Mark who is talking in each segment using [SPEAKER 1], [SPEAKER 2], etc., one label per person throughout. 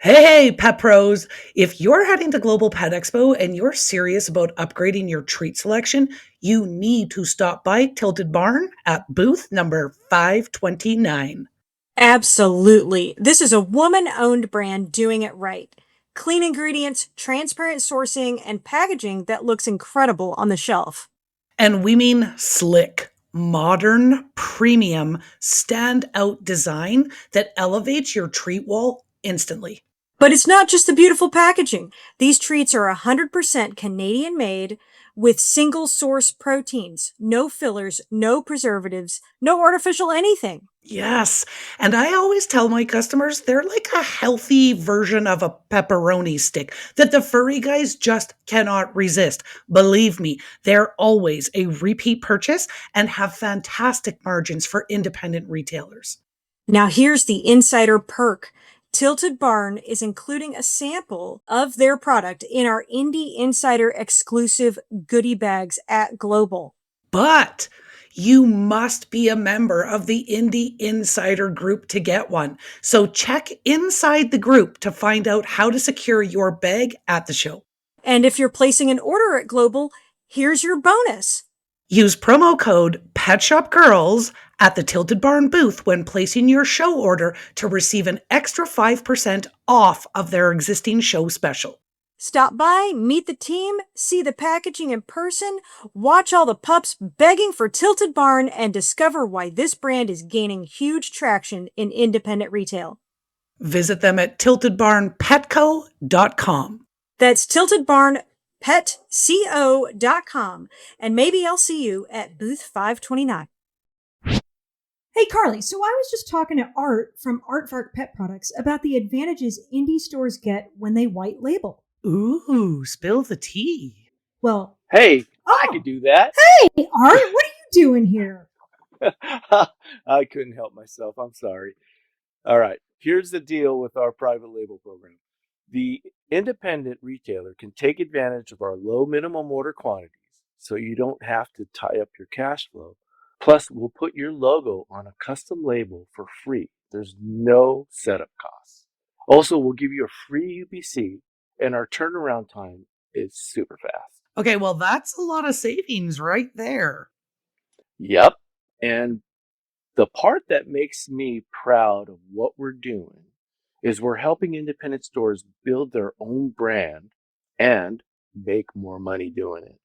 [SPEAKER 1] Hey, pet pros. If you're heading to Global Pet Expo and you're serious about upgrading your treat selection, you need to stop by Tilted Barn at booth number 529.
[SPEAKER 2] Absolutely. This is a woman owned brand doing it right. Clean ingredients, transparent sourcing, and packaging that looks incredible on the shelf.
[SPEAKER 1] And we mean slick, modern, premium, stand-out design that elevates your treat wall instantly.
[SPEAKER 2] But it's not just the beautiful packaging. These treats are 100% Canadian made with single source proteins, no fillers, no preservatives, no artificial anything.
[SPEAKER 1] Yes. And I always tell my customers they're like a healthy version of a pepperoni stick that the furry guys just cannot resist. Believe me, they're always a repeat purchase and have fantastic margins for independent retailers.
[SPEAKER 2] Now, here's the insider perk. Tilted Barn is including a sample of their product in our Indie Insider exclusive goodie bags at Global.
[SPEAKER 1] But you must be a member of the Indie Insider group to get one. So check inside the group to find out how to secure your bag at the show.
[SPEAKER 2] And if you're placing an order at Global, here's your bonus.
[SPEAKER 1] Use promo code PetShopGirls at the Tilted Barn booth when placing your show order to receive an extra 5% off of their existing show special.
[SPEAKER 2] Stop by, meet the team, see the packaging in person, watch all the pups begging for Tilted Barn, and discover why this brand is gaining huge traction in independent retail.
[SPEAKER 1] Visit them at tiltedbarnpetco.com.
[SPEAKER 2] That's tiltedbarnpetco.com, and maybe I'll see you at booth 529.
[SPEAKER 3] Hey, Carly, so I was just talking to Art from Aardvark Pet Products about the advantages indie stores get when they white label.
[SPEAKER 1] Ooh, spill the tea.
[SPEAKER 3] Well,
[SPEAKER 4] Hey, I could do that.
[SPEAKER 3] hey, Art, what are you doing here?
[SPEAKER 4] I couldn't help myself. I'm sorry. All right. Here's the deal with our private label program. The independent retailer can take advantage of our low minimum order quantities so you don't have to tie up your cash flow. Plus, we'll put your logo on a custom label for free. There's no setup costs. Also, we'll give you a free UPC, and our turnaround time is super fast.
[SPEAKER 1] Okay, well, that's a lot of savings right there.
[SPEAKER 4] Yep. And the part that makes me proud of what we're doing is we're helping independent stores build their own brand and make more money doing it.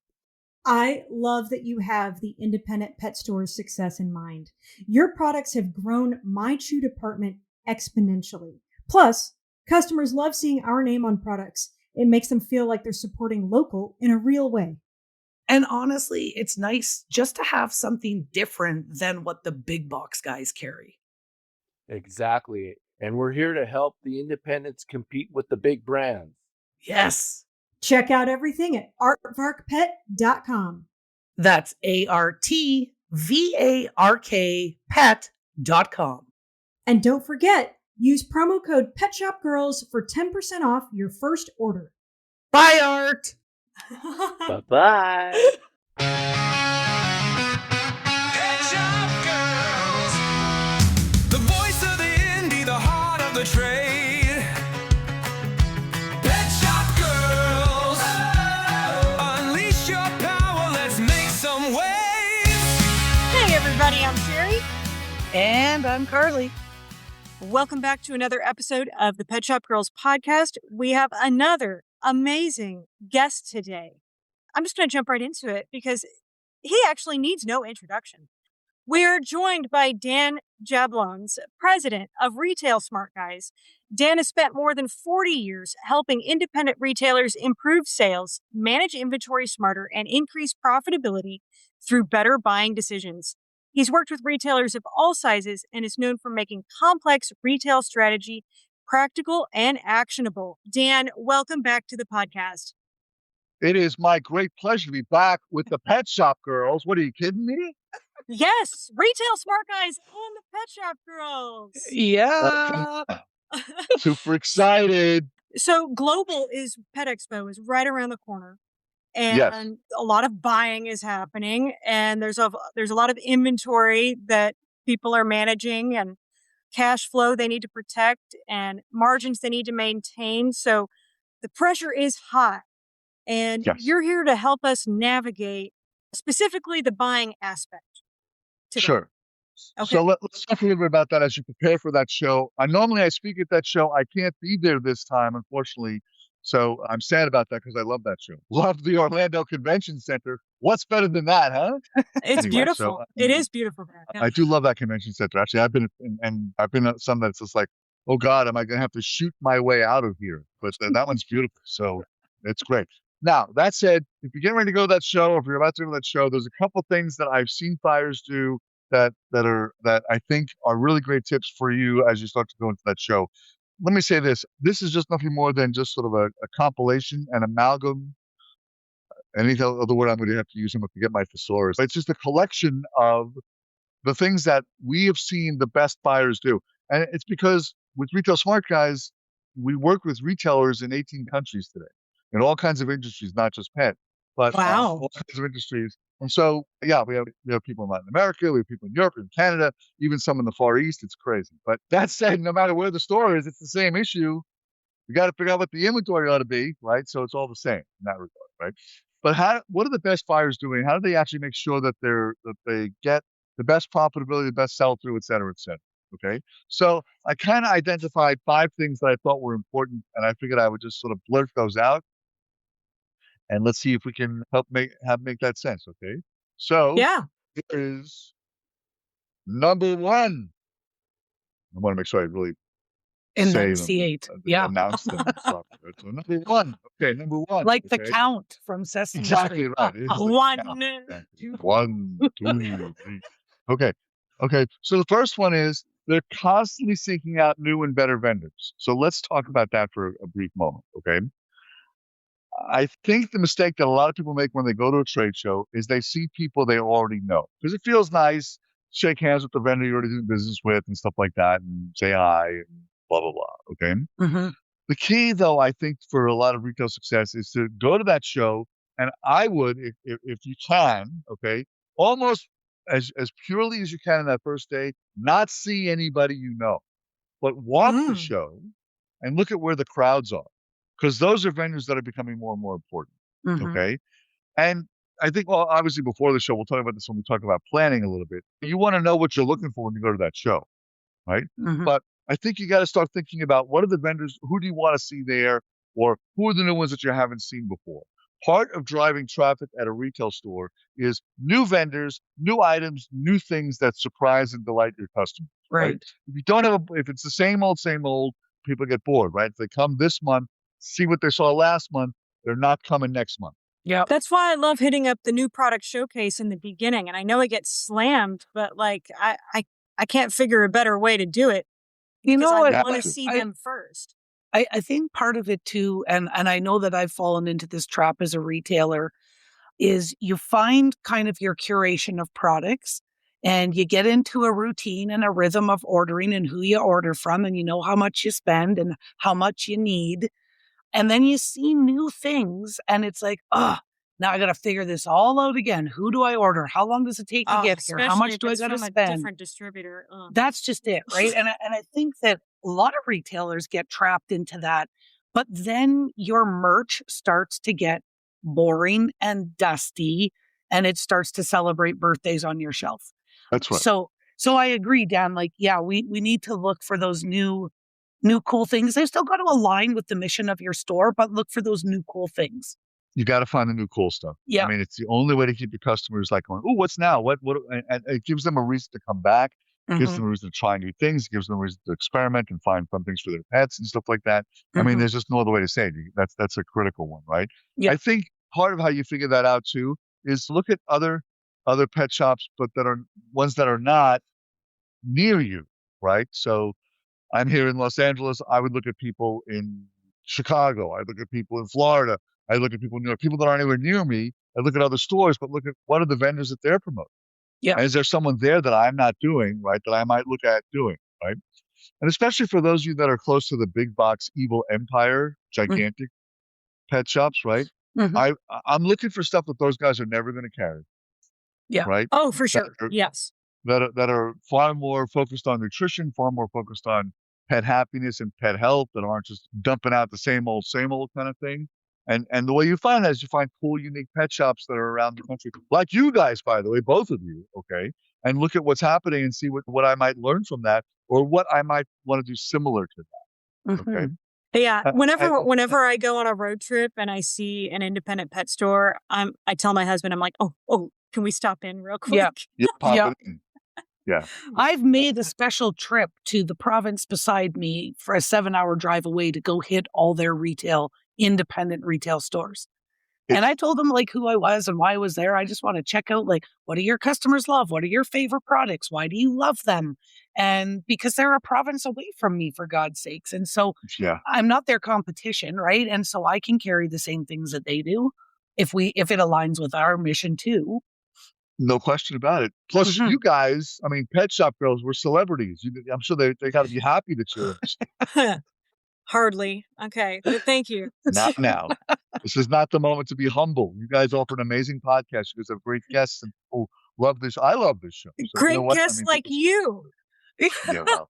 [SPEAKER 3] I love that you have the independent pet store's success in mind. Your products have grown my chew department exponentially. Plus, customers love seeing our name on products. It makes them feel like they're supporting local in a real way.
[SPEAKER 1] And honestly, it's nice just to have something different than what the big box guys carry.
[SPEAKER 4] Exactly. And we're here to help the independents compete with the big brands.
[SPEAKER 1] Yes,
[SPEAKER 3] Check out everything at aardvarkpet.com.
[SPEAKER 1] that's ARTVARK pet.com.
[SPEAKER 3] And don't forget, use promo code PetShopGirls for 10% off your first order.
[SPEAKER 1] Bye, Art.
[SPEAKER 4] Bye-bye.
[SPEAKER 5] Pet Shop Girls, the voice of the indie, the heart of the trade. Pet Shop Girls, unleash your power, let's make some waves.
[SPEAKER 2] Hey, everybody, I'm Sherry.
[SPEAKER 1] And I'm Carly.
[SPEAKER 2] Welcome back to another episode of the Pet Shop Girls podcast. We have another amazing guest today. I'm just going to jump right into it because he actually needs no introduction. We are joined by Dan Jablons, president of Retail Smart Guys. Dan has spent more than 40 years helping independent retailers improve sales, manage inventory smarter, and increase profitability through better buying decisions. He's worked with retailers of all sizes and is known for making complex retail strategy practical and actionable. Dan, welcome back to the podcast.
[SPEAKER 6] It is my great pleasure to be back with the Pet Shop Girls. What, are you kidding me?
[SPEAKER 2] Yes, Retail Smart Guys and the Pet Shop Girls.
[SPEAKER 1] Yeah.
[SPEAKER 6] Super excited.
[SPEAKER 2] So Global is Pet Expo is right around the corner. And
[SPEAKER 6] Yes.
[SPEAKER 2] a lot of buying is happening, and there's a lot of inventory that people are managing, and cash flow they need to protect and margins they need to maintain. So the pressure is high. And
[SPEAKER 6] Yes.
[SPEAKER 2] you're here to help us navigate specifically the buying aspect today.
[SPEAKER 6] Sure.
[SPEAKER 2] Okay.
[SPEAKER 6] So let's talk a little bit about that as you prepare for that show. Normally I speak at that show. I can't be there this time, unfortunately. So I'm sad about that because I love that show. Love the Orlando Convention Center. What's better than that, huh?
[SPEAKER 2] It's
[SPEAKER 6] Anyway,
[SPEAKER 2] beautiful. It is beautiful there. Yeah.
[SPEAKER 6] I do love that convention center. Actually, I've been and I've been at some that's just like, oh God, am I going to have to shoot my way out of here? But that one's beautiful. So it's great. Now, that said, if you're getting ready to go to that show, or if you're about to go to that show, there's a couple things that I've seen buyers do that I think are really great tips for you as you start to go into that show. Let me say this. This is just nothing more than just sort of a compilation, an amalgam. Any other word I'm going to have to use to get my thesaurus. It's just a collection of the things that we have seen the best buyers do. And it's because with Retail Smart Guys, we work with retailers in 18 countries today, in all kinds of industries, not just pet, but
[SPEAKER 2] Wow.
[SPEAKER 6] all kinds of industries. And so, yeah, we have people in Latin America, we have people in Europe and Canada, even some in the Far East. It's crazy. But that said, no matter where the store is, it's the same issue. We got to figure out what the inventory ought to be, right? So it's all the same in that regard, right? But what are the best buyers doing? How do they actually make sure that they get the best profitability, the best sell through, et cetera, et cetera? Okay. So I kind of identified 5 things that I thought were important, and I figured I would just sort of blurt those out, and let's see if we can help make that sense. Okay. So
[SPEAKER 2] Yeah.
[SPEAKER 6] here is number 1. I want to make sure I really
[SPEAKER 1] Enunciate. Yeah.
[SPEAKER 6] announce them. So number 1. Okay, number 1.
[SPEAKER 1] Like
[SPEAKER 6] okay?
[SPEAKER 1] the Count from Sesame
[SPEAKER 6] Exactly
[SPEAKER 1] Street.
[SPEAKER 6] right. It is the
[SPEAKER 2] One,
[SPEAKER 6] count. Exactly.
[SPEAKER 2] two.
[SPEAKER 6] 1, 2, 3. Okay. Okay. So the first one is they're constantly seeking out new and better vendors. So let's talk about that for a brief moment. Okay. I think the mistake that a lot of people make when they go to a trade show is they see people they already know because it feels nice, shake hands with the vendor you're already doing business with and stuff like that and say hi and blah, blah, blah. Okay.
[SPEAKER 1] Mm-hmm.
[SPEAKER 6] The key, though, I think for a lot of retail success is to go to that show, and I would, if you can, okay, almost as purely as you can on that first day, not see anybody you know, but walk the show and look at where the crowds are, because those are vendors that are becoming more and more important.
[SPEAKER 1] Mm-hmm.
[SPEAKER 6] Okay, and I think, well, obviously before the show, we'll talk about this when we talk about planning a little bit. You want to know what you're looking for when you go to that show, right?
[SPEAKER 1] Mm-hmm.
[SPEAKER 6] But I think you got to start thinking about what are the vendors, who do you want to see there, or who are the new ones that you haven't seen before. Part of driving traffic at a retail store is new vendors, new items, new things that surprise and delight your customers.
[SPEAKER 1] Right.
[SPEAKER 6] If you don't have, if it's the same old, people get bored, right? If they come this month, see what they saw last month, they're not coming next month.
[SPEAKER 1] Yeah.
[SPEAKER 2] That's why I love hitting up the new product showcase in the beginning. And I know it gets slammed, but like I can't figure a better way to do it.
[SPEAKER 1] You know
[SPEAKER 2] I
[SPEAKER 1] what?
[SPEAKER 2] want to see them first.
[SPEAKER 1] I think part of it too, and I know that I've fallen into this trap as a retailer, is you find kind of your curation of products and you get into a routine and a rhythm of ordering and who you order from, and you know how much you spend and how much you need. And then you see new things and it's like, now I got to figure this all out again. Who do I order? How long does it take to get here? How much do I got to spend?
[SPEAKER 2] A different distributor.
[SPEAKER 1] That's just it, right? and I think that a lot of retailers get trapped into that, but then your merch starts to get boring and dusty, and it starts to celebrate birthdays on your shelf.
[SPEAKER 6] That's right.
[SPEAKER 1] So I agree, Dan. Like, yeah, we need to look for those new cool things. They've still got to align with the mission of your store, but look for those new cool things.
[SPEAKER 6] You got to find the new cool stuff.
[SPEAKER 1] Yeah.
[SPEAKER 6] I mean, it's the only way to keep your customers like going, oh, what's now? What? And it gives them a reason to come back.
[SPEAKER 1] Mm-hmm.
[SPEAKER 6] Gives them a reason to try new things. Gives them a reason to experiment and find fun things for their pets and stuff like that. I mean, there's just no other way to say it. That's a critical one, right?
[SPEAKER 1] Yeah.
[SPEAKER 6] I think part of how you figure that out too is look at other pet shops, but that are ones that are not near you, right? So I'm here in Los Angeles. I would look at people in Chicago. I look at people in Florida. I look at people in New York. People that aren't anywhere near me. I look at other stores, but look at what are the vendors that they're promoting.
[SPEAKER 1] Yeah.
[SPEAKER 6] And is there someone there that I'm not doing, right, that I might look at doing, right? And especially for those of you that are close to the big box evil empire, gigantic pet shops, right?
[SPEAKER 1] Mm-hmm.
[SPEAKER 6] I'm looking for stuff that those guys are never going to carry.
[SPEAKER 1] Yeah.
[SPEAKER 6] Right?
[SPEAKER 2] Oh, for sure. Yes.
[SPEAKER 6] that are far more focused on nutrition, far more focused on pet happiness and pet health, that aren't just dumping out the same old kind of thing. And the way you find that is you find cool, unique pet shops that are around the country, like you guys, by the way, both of you, okay? And look at what's happening and see what I might learn from that, or what I might want to do similar to that. Okay.
[SPEAKER 1] Mhm.
[SPEAKER 2] Yeah.
[SPEAKER 6] I,
[SPEAKER 2] Whenever I go on a road trip and I see an independent pet store, I tell my husband, I'm like, oh, can we stop in real quick?
[SPEAKER 1] Yeah.
[SPEAKER 6] yeah, pop
[SPEAKER 1] Yeah.
[SPEAKER 6] it in. Yeah.
[SPEAKER 1] I've made a special trip to the province beside me for a 7-hour drive away to go hit all their independent retail stores. And I told them like who I was and why I was there. I just want to check out like, what do your customers love? What are your favorite products? Why do you love them? And because they're a province away from me, for God's sakes. And so
[SPEAKER 6] Yeah.
[SPEAKER 1] I'm not their competition, right? And so I can carry the same things that they do if it aligns with our mission too.
[SPEAKER 6] No question about it. Plus,
[SPEAKER 1] Mhm.
[SPEAKER 6] you guys, I mean, Pet Shop Girls were celebrities. I'm sure they got to be happy that you're in this.
[SPEAKER 2] Hardly. Okay. But thank you.
[SPEAKER 6] Not now. This is not the moment to be humble. You guys offer an amazing podcast. You guys have great guests, and people love this. I love this show. So you know
[SPEAKER 2] Great
[SPEAKER 6] what?
[SPEAKER 2] guests like you.
[SPEAKER 6] Yeah, well,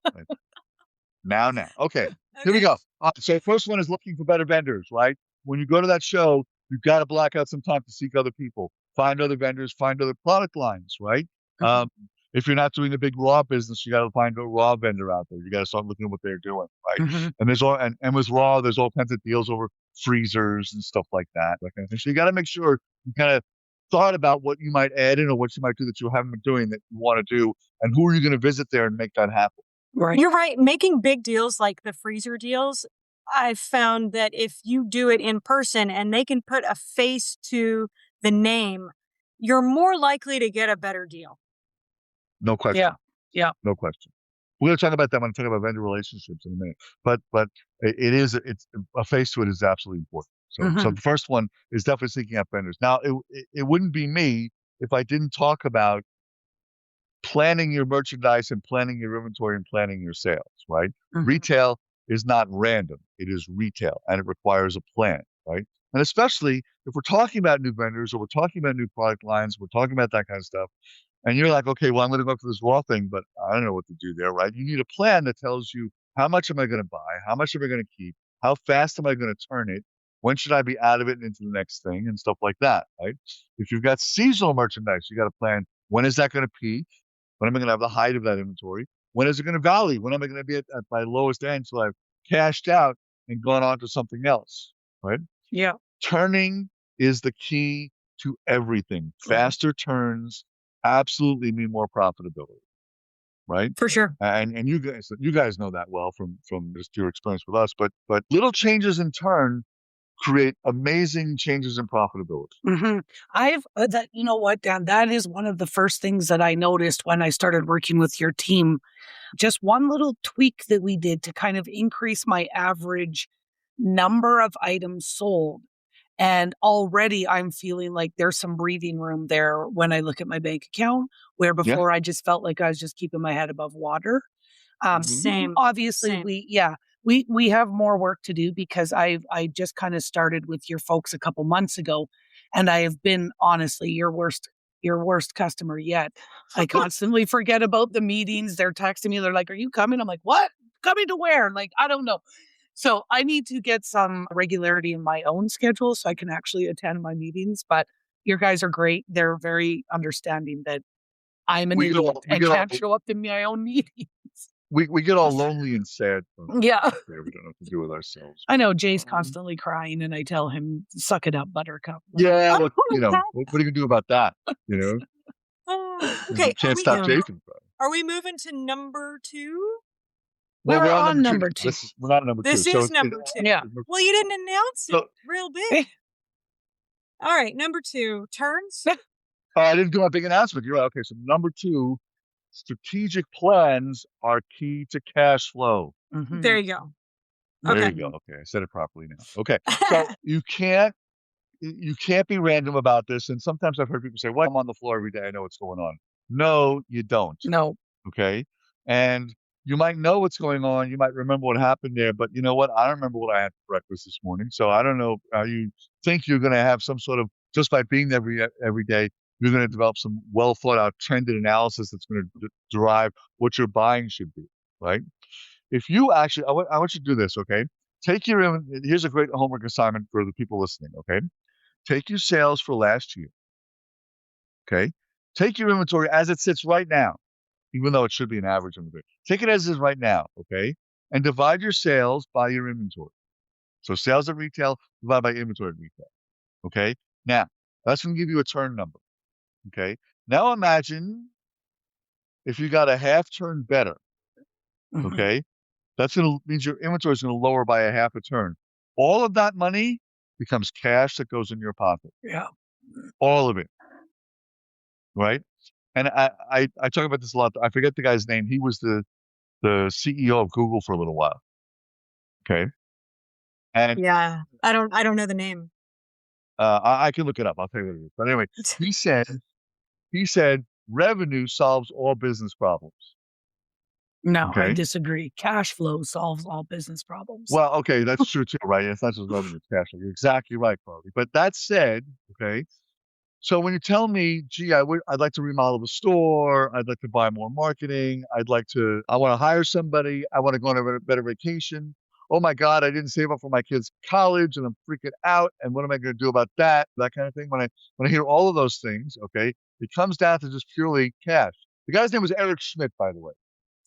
[SPEAKER 6] now. Okay, here we go. So first one is looking for better vendors, right? When you go to that show, you've got to block out some time to seek other people, find other vendors, find other product lines, right?
[SPEAKER 1] Mhm.
[SPEAKER 6] If you're not doing a big raw business, you got to find a raw vendor out there. You got to start looking at what they're doing, right?
[SPEAKER 1] Mhm.
[SPEAKER 6] And there's and with raw, there's all kinds of deals over freezers and stuff like that kind of thing. So you got to make sure you kind of thought about what you might add in or what you might do that you haven't been doing that you want to do, and who are you going to visit there and make that happen.
[SPEAKER 1] Right.
[SPEAKER 2] You're right. Making big deals like the freezer deals, I've found that if you do it in person and they can put a face to the name, you're more likely to get a better deal.
[SPEAKER 6] No question.
[SPEAKER 1] Yeah.
[SPEAKER 6] No question. We're going to talk about that when I talk about vendor relationships in a minute. But it's a face to it is absolutely important. So
[SPEAKER 1] Mhm.
[SPEAKER 6] the first one is definitely seeking out vendors. Now, it wouldn't be me if I didn't talk about planning your merchandise and planning your inventory and planning your sales, right?
[SPEAKER 1] Mhm.
[SPEAKER 6] Retail is not random. It is retail, and it requires a plan, right? And especially if we're talking about new vendors or we're talking about new product lines, we're talking about that kind of stuff. And you're like, okay, well, I'm going to go for this raw thing, but I don't know what to do there, right? You need a plan that tells you, how much am I going to buy? How much am I going to keep? How fast am I going to turn it? When should I be out of it and into the next thing and stuff like that, right? If you've got seasonal merchandise, you got to plan, when is that going to peak? When am I going to have the height of that inventory? When is it going to valley? When am I going to be at my lowest end until I've cashed out and gone on to something else, right?
[SPEAKER 1] Yeah.
[SPEAKER 6] Turning is the key to everything. Faster turns absolutely mean more profitability, right?
[SPEAKER 2] For sure.
[SPEAKER 6] And you guys know that well from just your experience with us. But little changes in turn create amazing changes in profitability.
[SPEAKER 1] Mhm. I've that you know what, Dan, that is one of the first things that I noticed when I started working with your team. Just one little tweak that we did to kind of increase my average number of items sold. And already I'm feeling like there's some breathing room there when I look at my bank account, where
[SPEAKER 6] Yeah.
[SPEAKER 1] before I just felt like I was just keeping my head above water.
[SPEAKER 2] Same.
[SPEAKER 1] Obviously,
[SPEAKER 2] Same.
[SPEAKER 1] we have more work to do because I just kind of started with your folks a couple months ago, and I have been honestly your worst customer yet. I constantly forget about the meetings. They're texting me. They're like, "Are you coming?" I'm like, "What? Coming to where?" Like, I don't know. So I need to get some regularity in my own schedule so I can actually attend my meetings. But your guys are great. They're very understanding that I'm an
[SPEAKER 6] We get
[SPEAKER 1] idiot
[SPEAKER 6] all- we
[SPEAKER 1] and
[SPEAKER 6] get all-
[SPEAKER 1] can't show up to my own meetings.
[SPEAKER 6] We get all lonely and sad.
[SPEAKER 1] Yeah.
[SPEAKER 6] We don't know what to do with ourselves.
[SPEAKER 1] I know Jay's constantly crying and I tell him, suck it up, buttercup.
[SPEAKER 6] Yeah, well, what are you gonna do about that? You
[SPEAKER 2] Okay.
[SPEAKER 6] you can't stop Jay from crying.
[SPEAKER 2] Are we moving to number 2?
[SPEAKER 1] We're
[SPEAKER 6] we're
[SPEAKER 1] on
[SPEAKER 6] number
[SPEAKER 1] number
[SPEAKER 6] 2.
[SPEAKER 1] two.
[SPEAKER 6] We're not number 2.
[SPEAKER 2] This is number 2.
[SPEAKER 1] Yeah.
[SPEAKER 2] Well, you didn't announce it
[SPEAKER 6] So-
[SPEAKER 2] real big. All right, number 2, turns.
[SPEAKER 6] Oh, I didn't do my big announcement. You're right. Okay, so number 2, strategic plans are key to cash flow.
[SPEAKER 1] Mhm.
[SPEAKER 2] There you go.
[SPEAKER 6] There
[SPEAKER 2] Okay.
[SPEAKER 6] you go. Okay, I said it properly now. Okay, so you can't be random about this. And sometimes I've heard people say, "Well, I'm on the floor every day. I know what's going on." No, you don't.
[SPEAKER 1] No.
[SPEAKER 6] Okay, and you might know what's going on. You might remember what happened there, but you know what? I don't remember what I had for breakfast this morning. So I don't know how you think you're going to have some sort of, just by being there every day, You're going to develop some well thought out trended analysis that's going to derive what your buying should be, right? If you actually, I want you to do this, okay? Here's a great homework assignment for the people listening, okay? Take your sales for last year, okay? Take your inventory as it sits right now, even though it should be an average inventory. Take it as it is right now, okay? And divide your sales by your inventory. So sales at retail divided by inventory at retail, okay? Now, that's going to give you a turn number, okay? Now imagine if you got a half turn better, okay? That's going to means your inventory is going to lower by a half a turn. All of that money becomes cash that goes in your pocket.
[SPEAKER 1] Yeah.
[SPEAKER 6] All of it, right? And I talk about this a lot. I forget the guy's name. He was the CEO of Google for a little while. Okay. And
[SPEAKER 2] Yeah. I don't know the name.
[SPEAKER 6] I can look it up. I'll tell you what it is. But anyway, he said revenue solves all business problems.
[SPEAKER 1] No, I
[SPEAKER 6] Okay.
[SPEAKER 1] disagree. Cash flow solves all business problems.
[SPEAKER 6] Well, okay, that's true too, right? It's not just revenue, it's cash flow. You're exactly right, Carly. But that said, okay, so when you tell me, gee, I'd like to remodel the store, I'd like to buy more marketing, I want to hire somebody, I want to go on a better vacation. Oh my God, I didn't save up for my kids' college and I'm freaking out. And what am I going to do about that? That kind of thing. When I hear all of those things, okay, it comes down to just purely cash. The guy's name was Eric Schmidt, by the way.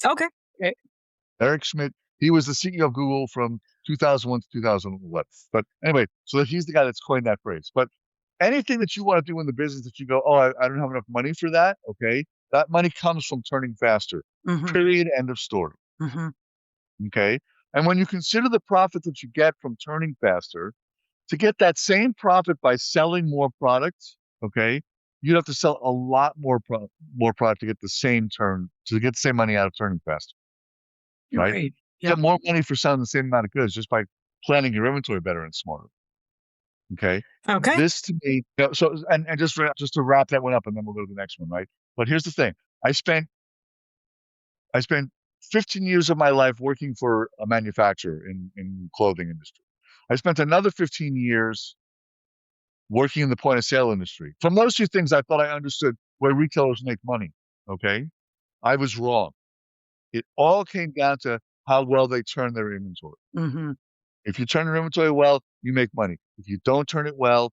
[SPEAKER 2] Okay.
[SPEAKER 6] Eric Schmidt, he was the CEO of Google from 2001 to 2011. But anyway, so he's the guy that's coined that phrase. But anything that you want to do in the business that you go, oh, I don't have enough money for that. Okay. That money comes from turning faster. Period. End of story. Okay. And when you consider the profit that you get from turning faster, to get that same profit by selling more products, okay, you'd have to sell a lot more product to get the same money out of turning faster. Right?
[SPEAKER 1] Yeah.
[SPEAKER 6] Get more money for selling the same amount of goods just by planning your inventory better and smarter. Okay.
[SPEAKER 2] Okay.
[SPEAKER 6] This to me, and just to wrap that one up, and then we'll go to the next one, right? But here's the thing: I spent 15 years of my life working for a manufacturer in clothing industry. I spent another 15 years working in the point of sale industry. From those two things, I thought I understood where retailers make money. Okay, I was wrong. It all came down to how well they turn their inventory. If you turn your inventory well, you make money. If you don't turn it well,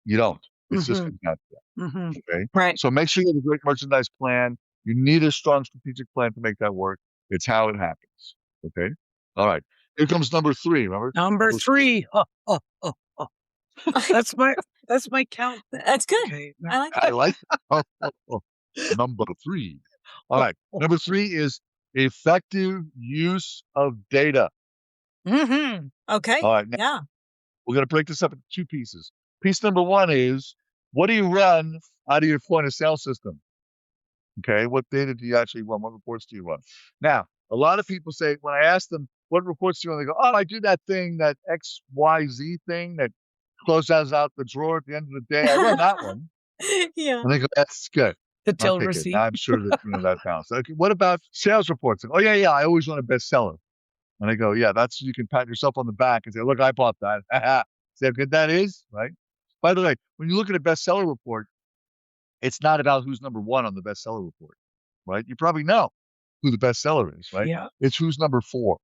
[SPEAKER 6] you don't. It's just comes down to that. Okay.
[SPEAKER 2] Right.
[SPEAKER 6] So make sure you have a great merchandise plan. You need a strong strategic plan to make that work. It's how it happens. Okay. All right. Here comes number 3. Remember?
[SPEAKER 1] Number 3. That's my count.
[SPEAKER 2] That's good.
[SPEAKER 1] Okay.
[SPEAKER 2] I like
[SPEAKER 6] I
[SPEAKER 2] that.
[SPEAKER 6] like number 3. All right. Number 3 is effective use of data.
[SPEAKER 2] Okay.
[SPEAKER 6] All right. Now,
[SPEAKER 2] Yeah.
[SPEAKER 6] we're going to break this up into 2 pieces. Piece number 1 is, what do you run out of your point of sale system? Okay. What data do you actually run? What reports do you run? Now, a lot of people say, when I ask them, what reports do you run? They go, oh, I do that thing, that XYZ thing that closes out the drawer at the end of the day. I run that one.
[SPEAKER 2] Yeah.
[SPEAKER 6] And they go, that's good.
[SPEAKER 1] The till
[SPEAKER 6] Okay, good.
[SPEAKER 1] receipt.
[SPEAKER 6] Now I'm sure that that counts. Okay, what about sales reports? Oh yeah, I always run a bestseller. And I go, yeah, that's, you can pat yourself on the back and say, look, I bought that. See how good that is, right? By the way, when you look at a bestseller report, it's not about who's number 1 on the bestseller report, right? You probably know who the bestseller is, right?
[SPEAKER 1] Yeah.
[SPEAKER 6] It's who's number 4.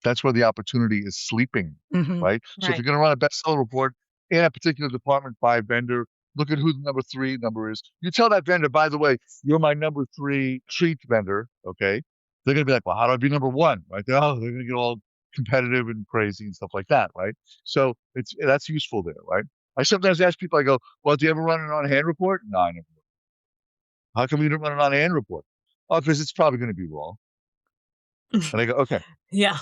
[SPEAKER 6] That's where the opportunity is sleeping, right? So if you're going to run a bestseller report in a particular department by a vendor, look at who the number 3 number is. You tell that vendor, by the way, you're my number 3 treat vendor, okay? They're going to be like, well, how do I be number 1? Right? They're going to get all competitive and crazy and stuff like that, right? So that's useful there, right? I sometimes ask people, I go, well, do you ever run an on-hand report? No, I never do. How come you don't run an on-hand report? Oh, because it's probably going to be wrong. And I go, okay.
[SPEAKER 2] Yeah.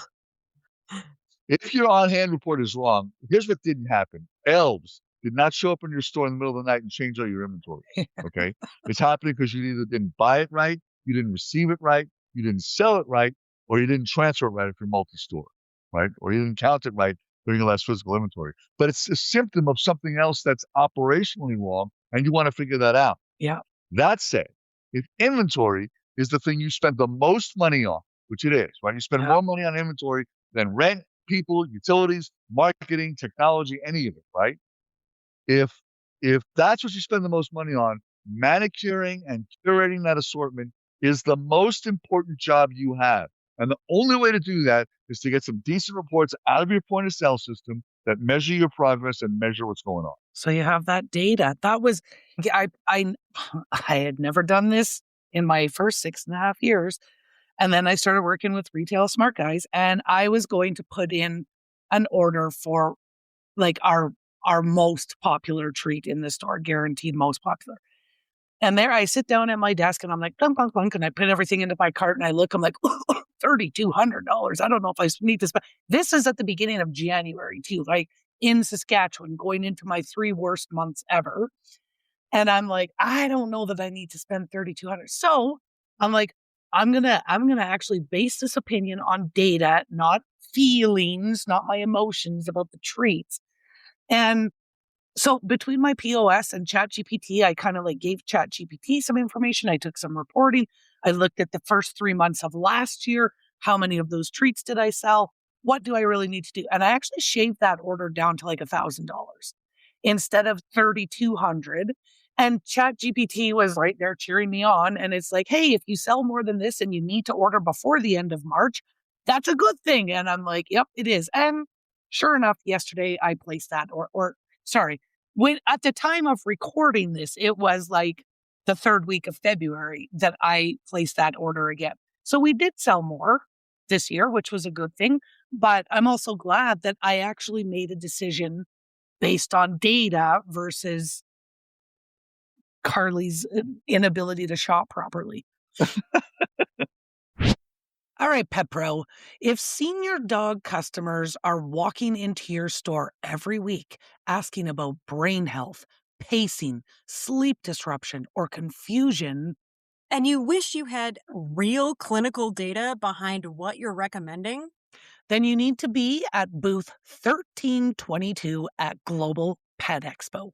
[SPEAKER 6] If your on-hand report is wrong, here's what didn't happen. Elves did not show up in your store in the middle of the night and change all your inventory. Okay? It's happening because you either didn't buy it right, you didn't receive it right, you didn't sell it right, or you didn't transfer it right if you're multi-store, right? Or you didn't count it right during your last physical inventory. But it's a symptom of something else that's operationally wrong, and you want to figure that out.
[SPEAKER 1] Yeah.
[SPEAKER 6] That said, if inventory is the thing you spend the most money on, which it is, right? You spend more money on inventory than rent, people, utilities, marketing, technology, any of it, right? If if that's what you spend the most money on, manicuring and curating that assortment is the most important job you have. And the only way to do that is to get some decent reports out of your point of sale system that measure your progress and measure what's going on.
[SPEAKER 1] So you have that data. That was, I had never done this in my first 6.5 years. And then I started working with Retail Smart Guys, and I was going to put in an order for like our most popular treat in the store, guaranteed most popular. And there I sit down at my desk and I'm like, clunk, clunk, clunk, and I put everything into my cart and I look, I'm like, $3,200. I don't know if I need to spend. This is at the beginning of January too, like in Saskatchewan, going into my 3 worst months ever. And I'm like, I don't know that I need to spend $3,200. So I'm like, I'm gonna actually base this opinion on data, not feelings, not my emotions about the treats. And so between my POS and ChatGPT, I kind of like gave ChatGPT some information. I took some reporting. I looked at the first 3 months of last year. How many of those treats did I sell? What do I really need to do? And I actually shaved that order down to like $1,000 instead of $3,200. And ChatGPT was right there cheering me on. And it's like, hey, if you sell more than this and you need to order before the end of March, that's a good thing. And I'm like, yep, it is. And sure enough, yesterday I placed that sorry, when at the time of recording this, it was like the 3rd week of February that I placed that order again. So we did sell more this year, which was a good thing. But I'm also glad that I actually made a decision based on data versus Carly's inability to shop properly. All right, Pet Pro, if senior dog customers are walking into your store every week asking about brain health, pacing, sleep disruption, or confusion,
[SPEAKER 2] And you wish you had real clinical data behind what you're recommending?
[SPEAKER 1] then you need to be at booth 1322 at Global Pet Expo.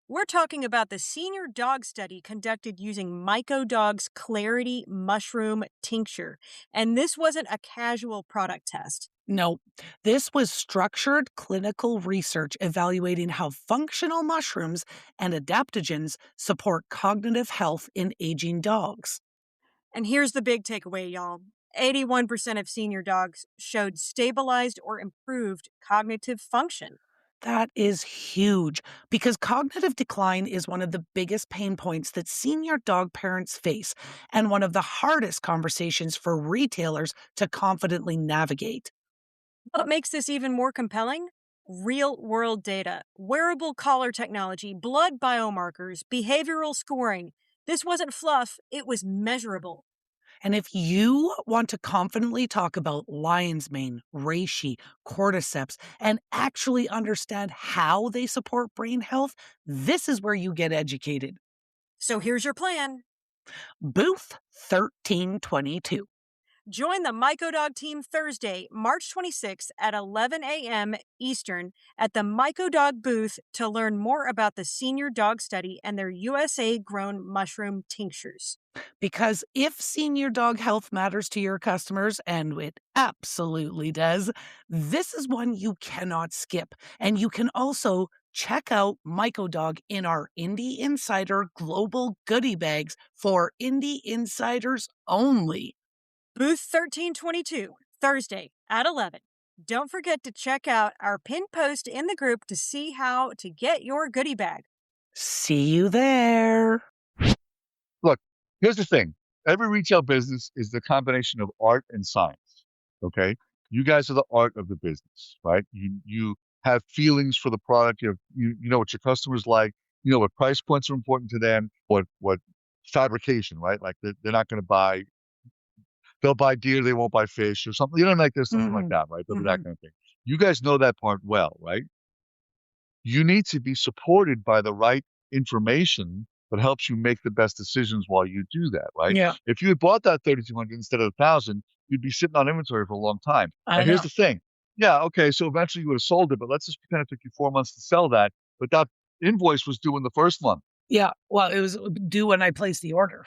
[SPEAKER 2] We're talking about the senior dog study conducted using MycoDog's Clarity Mushroom Tincture. And this wasn't a casual product test.
[SPEAKER 1] No, this was structured clinical research evaluating how functional mushrooms and adaptogens support cognitive health in aging dogs.
[SPEAKER 2] And here's the big takeaway, y'all. 81% of senior dogs showed stabilized or improved cognitive function.
[SPEAKER 1] That is huge because cognitive decline is one of the biggest pain points that senior dog parents face and one of the hardest conversations for retailers to confidently navigate.
[SPEAKER 2] What makes this even more compelling? Real world data, wearable collar technology, blood biomarkers, behavioral scoring. This wasn't fluff, it was measurable.
[SPEAKER 1] And if you want to confidently talk about lion's mane, reishi, cordyceps, and actually understand how they support brain health, this is where you get educated.
[SPEAKER 2] So here's your plan.
[SPEAKER 1] Booth 1322.
[SPEAKER 2] Join the MycoDog team Thursday, March 26th at 11 a.m. Eastern at the MycoDog booth to learn more about the senior dog study and their USA-grown mushroom tinctures.
[SPEAKER 1] Because if senior dog health matters to your customers, and it absolutely does, this is one you cannot skip. And you can also check out MycoDog in our Indie Insider Global Goodie Bags for Indie Insiders only.
[SPEAKER 2] Booth 1322, Thursday at 11. Don't forget to check out our pinned post in the group to see how to get your goodie bag.
[SPEAKER 1] See you there.
[SPEAKER 6] Look, here's the thing. Every retail business is the combination of art and science. Okay. You guys are the art of the business, right? You have feelings for the product. You know what your customers like. You know what price points are important to them. What fabrication, right? Like they're not going to buy. They'll buy deer, they won't buy fish or something. You know, like there's something like that, right? They'll do that kind of thing. You guys know that part well, right? You need to be supported by the right information that helps you make the best decisions while you do that, right?
[SPEAKER 1] Yeah,
[SPEAKER 6] If you had bought that 3,200 instead of 1,000, you'd be sitting on inventory for a long time.
[SPEAKER 1] I
[SPEAKER 6] And here's
[SPEAKER 1] know.
[SPEAKER 6] the thing. Yeah, okay, so eventually you would have sold it, but let's just pretend it took you 4 months to sell that, but that invoice was due in the first month.
[SPEAKER 1] Yeah, well, it was due when I placed the order.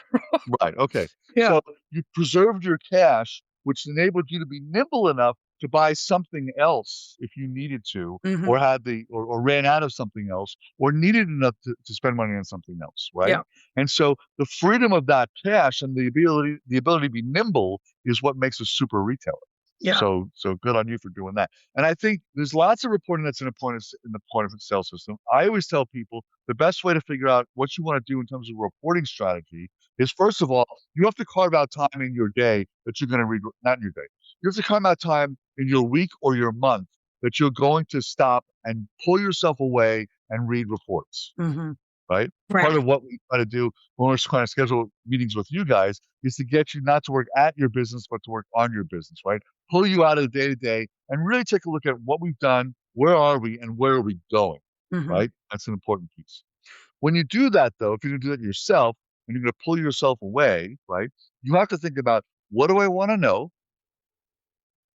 [SPEAKER 6] Right, okay.
[SPEAKER 1] Yeah.
[SPEAKER 6] So you preserved your cash, which enabled you to be nimble enough to buy something else if you needed to,
[SPEAKER 1] Mhm.
[SPEAKER 6] or had or ran out of something else, or needed enough to spend money on something else, right?
[SPEAKER 1] Yeah.
[SPEAKER 6] And so the freedom of that cash and the ability to be nimble is what makes a super retailer.
[SPEAKER 1] Yeah.
[SPEAKER 6] So good on you for doing that. And I think there's lots of reporting that's in the point of sale system. I always tell people the best way to figure out what you want to do in terms of reporting strategy is, first of all, you have to carve out time in your day that you're going to read, not in your day. You have to carve out time in your week or your month that you're going to stop and pull yourself away and read reports,
[SPEAKER 1] Mhm.
[SPEAKER 6] right?
[SPEAKER 1] Right.
[SPEAKER 6] Part of what we try to do when we're trying to schedule meetings with you guys is to get you not to work at your business, but to work on your business, right? Pull you out of the day to day and really take a look at what we've done, where are we, and where are we going,
[SPEAKER 1] Mhm.
[SPEAKER 6] right? That's an important piece. When you do that, though, if you're going to do that yourself and you're going to pull yourself away, right, you have to think about, what do I want to know?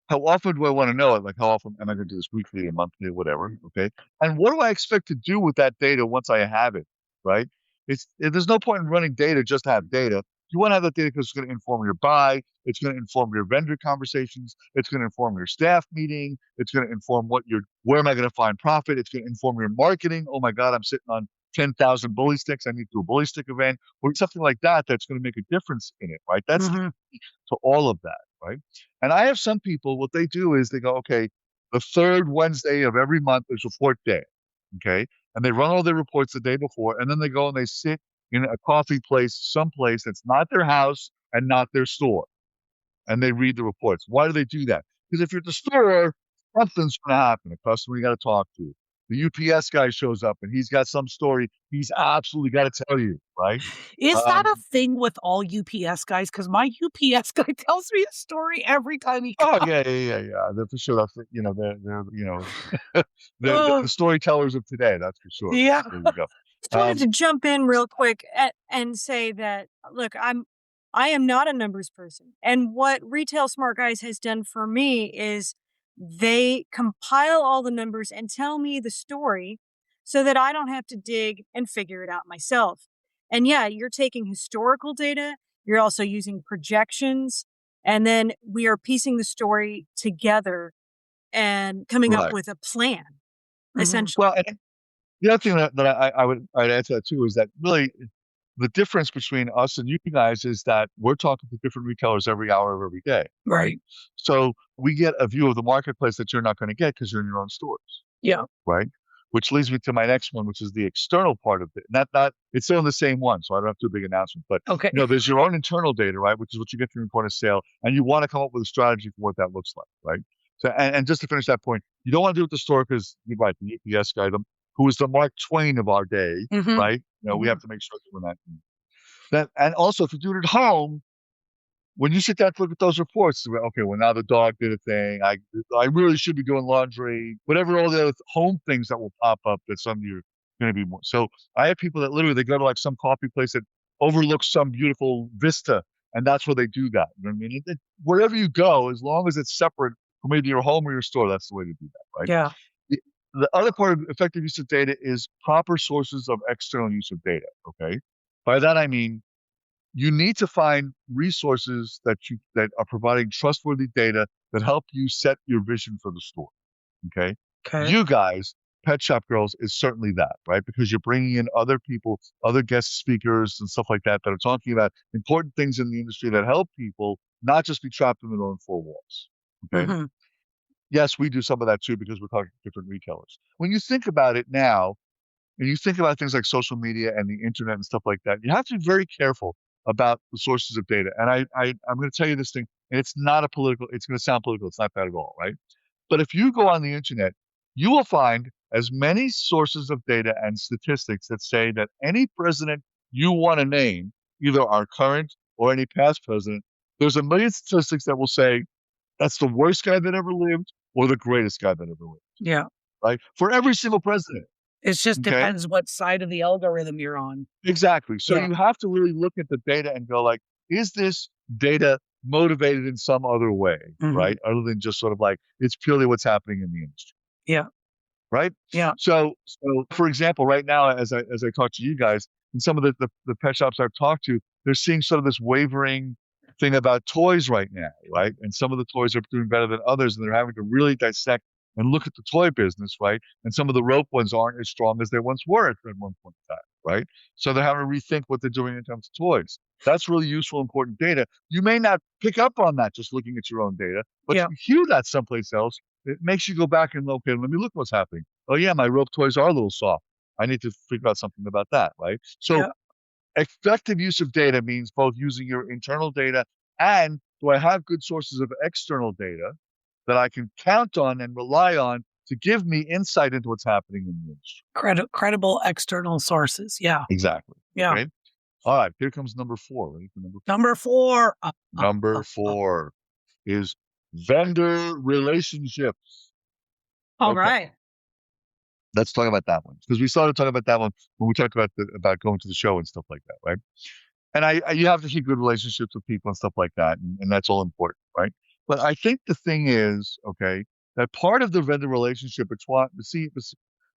[SPEAKER 6] How often do I want to know it? Like, how often am I going to do this, weekly or monthly or whatever? Okay. And what do I expect to do with that data once I have it? Right. There's no point in running data just to have data. You want to have that data because it's going to inform your buy. It's going to inform your vendor conversations. It's going to inform your staff meeting. It's going to inform where am I going to find profit? It's going to inform your marketing. Oh my God, I'm sitting on 10,000 bully sticks. I need to do a bully stick event or something like that. That's going to make a difference in it. Right. That's
[SPEAKER 1] Mhm.
[SPEAKER 6] to all of that, right? And I have some people, what they do is they go, okay, the third Wednesday of every month is report day, okay? And they run all their reports the day before, and then they go and they sit in a coffee place, someplace that's not their house and not their store, and they read the reports. Why do they do that? Because if you're at the store, something's going to happen. A customer you got to talk to. The UPS guy shows up and he's got some story he's absolutely got to tell you, right?
[SPEAKER 1] Is that a
[SPEAKER 6] Um,
[SPEAKER 1] thing with all UPS guys? Because my UPS guy tells me a story every time he
[SPEAKER 6] Oh
[SPEAKER 1] comes.
[SPEAKER 6] yeah. They're for sure. That's they're the
[SPEAKER 1] Oh,
[SPEAKER 6] storytellers of today. That's for sure.
[SPEAKER 1] yeah.
[SPEAKER 6] There you go.
[SPEAKER 2] Just wanted
[SPEAKER 6] Um,
[SPEAKER 2] to jump in real quick and say that, look, I am not a numbers person. And what Retail Smart Guys has done for me is they compile all the numbers and tell me the story so that I don't have to dig and figure it out myself. And yeah, you're taking historical data, you're also using projections, and then we are piecing the story together and coming up
[SPEAKER 6] right.
[SPEAKER 2] with a plan,
[SPEAKER 1] Mhm.
[SPEAKER 2] essentially.
[SPEAKER 6] Well, and the other thing that I'd add to that too is that really the difference between us and you guys is that we're talking to different retailers every hour of every day, right?
[SPEAKER 1] Right.
[SPEAKER 6] So we get a view of the marketplace that you're not going to get because you're in your own stores.
[SPEAKER 1] Yeah.
[SPEAKER 6] Right? Which leads me to my next one, which is the external part of it. Not it's still in the same one, so I don't have to do a big announcement. But
[SPEAKER 1] Okay.
[SPEAKER 6] there's your own internal data, right? Which is what you get from your point of sale, and you want to come up with a strategy for what that looks like, right? So and just to finish that point, you don't want to do it at the store because you're right, the UPS guy, who is the Mark Twain of our day,
[SPEAKER 1] Mhm.
[SPEAKER 6] right? We have
[SPEAKER 1] Mhm.
[SPEAKER 6] to make sure that we're not that. And also, if you do it at home, when you sit down to look at those reports, okay, well now the dog did a thing. I really should be doing laundry, whatever all the other home things that will pop up that some of you are going to be more. So I have people that literally they go to like some coffee place that overlooks some beautiful vista, and that's where they do that. You know what I mean? Wherever you go, as long as it's separate from either your home or your store, that's the way to do that, right?
[SPEAKER 1] Yeah.
[SPEAKER 6] The, the other part of effective use of data is proper sources of external use of data. Okay, by that I mean you need to find resources that are providing trustworthy data that help you set your vision for the store. Okay,
[SPEAKER 1] Okay.
[SPEAKER 6] you guys, Pet Shop Girls, is certainly that, right? Because you're bringing in other people, other guest speakers and stuff like that that are talking about important things in the industry that help people not just be trapped in their own four walls. Okay.
[SPEAKER 1] Mhm.
[SPEAKER 6] Yes, we do some of that too because we're talking to different retailers. When you think about it now, and you think about things like social media and the internet and stuff like that, you have to be very careful about the sources of data. And I'm going to tell you this thing, and it's not a political, it's going to sound political. It's not that at all, right? But if you go on the internet, you will find as many sources of data and statistics that say that any president you want to name, either our current or any past president, there's a million statistics that will say that's the worst guy that ever lived or the greatest guy that ever lived,
[SPEAKER 1] Yeah.
[SPEAKER 6] right? For every single president.
[SPEAKER 1] It just
[SPEAKER 6] Okay.
[SPEAKER 1] depends what side of the algorithm you're on.
[SPEAKER 6] Exactly. So
[SPEAKER 1] Yeah.
[SPEAKER 6] you have to really look at the data and go like, is this data motivated in some other way,
[SPEAKER 1] Mhm.
[SPEAKER 6] right? Other than just sort of like, it's purely what's happening in the industry,
[SPEAKER 1] Yeah.
[SPEAKER 6] right?
[SPEAKER 1] Yeah.
[SPEAKER 6] So for example, right now, as I talk to you guys, in some of the pet shops I've talked to, they're seeing sort of this wavering thing about toys right now, right? And some of the toys are doing better than others, and they're having to really dissect and look at the toy business, right? And some of the rope ones aren't as strong as they once were at one point in time, right? So they're having to rethink what they're doing in terms of toys. That's really useful, important data. You may not pick up on that just looking at your own data, but
[SPEAKER 1] Yeah.
[SPEAKER 6] you hear that someplace else. It makes you go back and, okay, let me look what's happening. Oh yeah, my rope toys are a little soft. I need to figure out something about that, right? So
[SPEAKER 1] Yeah.
[SPEAKER 6] effective use of data means both using your internal data and do I have good sources of external data that I can count on and rely on to give me insight into what's happening in the industry.
[SPEAKER 1] Credible external sources. Yeah.
[SPEAKER 6] Exactly.
[SPEAKER 1] Yeah.
[SPEAKER 6] Okay. All right. Here comes number 4. Ready for number 4?
[SPEAKER 1] Number 4.
[SPEAKER 6] Number 4 is vendor relationships.
[SPEAKER 2] All
[SPEAKER 6] Okay.
[SPEAKER 2] right.
[SPEAKER 6] Let's talk about that one because we started talking about that one when we talked about going to the show and stuff like that, right? And you have to keep good relationships with people and stuff like that, and that's all important, right? But I think the thing is, okay, that part of the vendor relationship,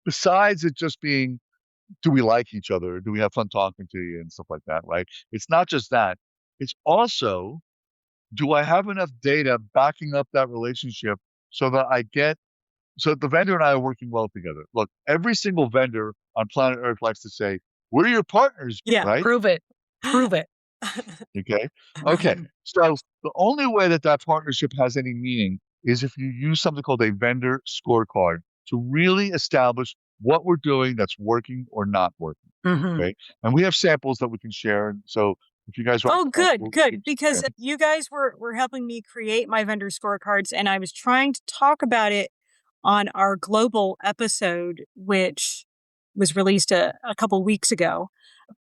[SPEAKER 6] besides it just being, do we like each other? Do we have fun talking to you and stuff like that, right? It's not just that. It's also, do I have enough data backing up that relationship so that the vendor and I are working well together? Look, every single vendor on planet Earth likes to say, we're your partners,
[SPEAKER 2] Yeah.
[SPEAKER 6] right?
[SPEAKER 1] Prove it. Prove it.
[SPEAKER 6] Okay. Okay. So the only way that partnership has any meaning is if you use something called a vendor scorecard to really establish what we're doing that's working or not working.
[SPEAKER 1] Mhm.
[SPEAKER 6] Okay. And we have samples that we can share. And so if you guys want,
[SPEAKER 2] Oh, good.
[SPEAKER 6] we'll
[SPEAKER 2] Because
[SPEAKER 6] share.
[SPEAKER 2] you guys were helping me create my vendor scorecards, and I was trying to talk about it on our global episode, which was released a couple weeks ago.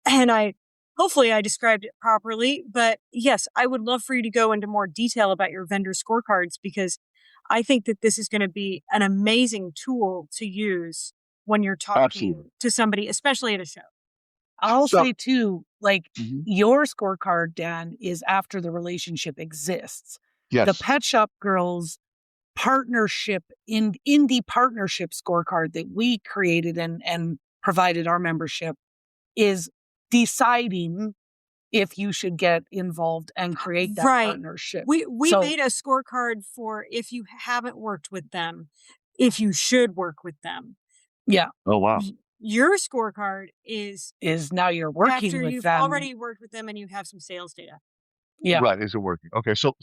[SPEAKER 2] And hopefully I described it properly, but yes, I would love for you to go into more detail about your vendor scorecards because I think that this is going to be an amazing tool to use when you're talking
[SPEAKER 6] Absolutely.
[SPEAKER 2] to somebody, especially at a show.
[SPEAKER 1] I'll
[SPEAKER 6] So-
[SPEAKER 1] say too, like
[SPEAKER 6] Mhm.
[SPEAKER 1] your scorecard, Dan, is after the relationship exists.
[SPEAKER 6] Yes.
[SPEAKER 1] The Pet Shop Girls partnership indie partnership scorecard that we created and provided our membership is deciding if you should get involved and create that
[SPEAKER 2] Right.
[SPEAKER 1] partnership.
[SPEAKER 2] We
[SPEAKER 1] So-
[SPEAKER 2] made a scorecard for if you haven't worked with them, if you should work with them.
[SPEAKER 1] Yeah.
[SPEAKER 6] Oh, wow.
[SPEAKER 2] Your scorecard is
[SPEAKER 1] Now you're working
[SPEAKER 2] after
[SPEAKER 1] with
[SPEAKER 2] you've
[SPEAKER 1] them.
[SPEAKER 2] already worked with them and you have some sales data.
[SPEAKER 1] Yeah.
[SPEAKER 6] Right. Is it working? Okay. So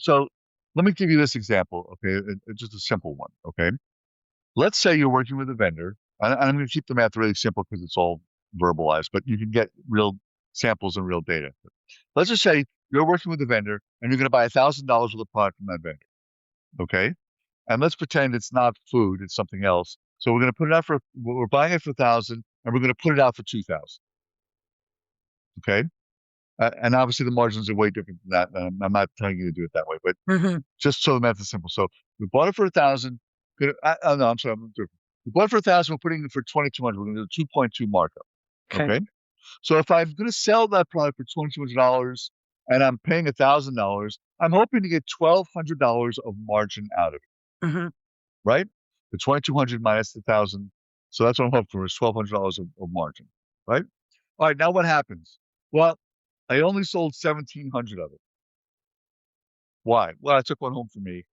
[SPEAKER 6] let me give you this example. Okay. Just a simple one. Okay. Let's say you're working with a vendor, and I'm going to keep the math really simple because it's all verbalized, but you can get real samples and real data. Let's just say you're working with a vendor and you're going to buy $1,000 worth of product from that vendor. Okay. And let's pretend it's not food, it's something else. So we're going to put it out we're buying it for 1,000 and we're going to put it out for 2,000. Okay. And obviously the margins are way different than that. I'm not telling you to do it that way, but
[SPEAKER 1] Mhm.
[SPEAKER 6] just so the math is simple. So we bought it for 1,000. No, I'm sorry. We bought it for 1,000. We're putting it for 2,200. We're going to do a 2.2 markup. Okay. So if I'm going to sell that product for $2,200 and I'm paying $1,000, I'm hoping to get $1,200 of margin out of it.
[SPEAKER 1] Mhm.
[SPEAKER 6] Right? The 2,200 minus the 1,000. So that's what I'm hoping for is $1,200 of margin. Right? All right. Now what happens? Well, I only sold 1,700 of it. Why? Well, I took one home for me.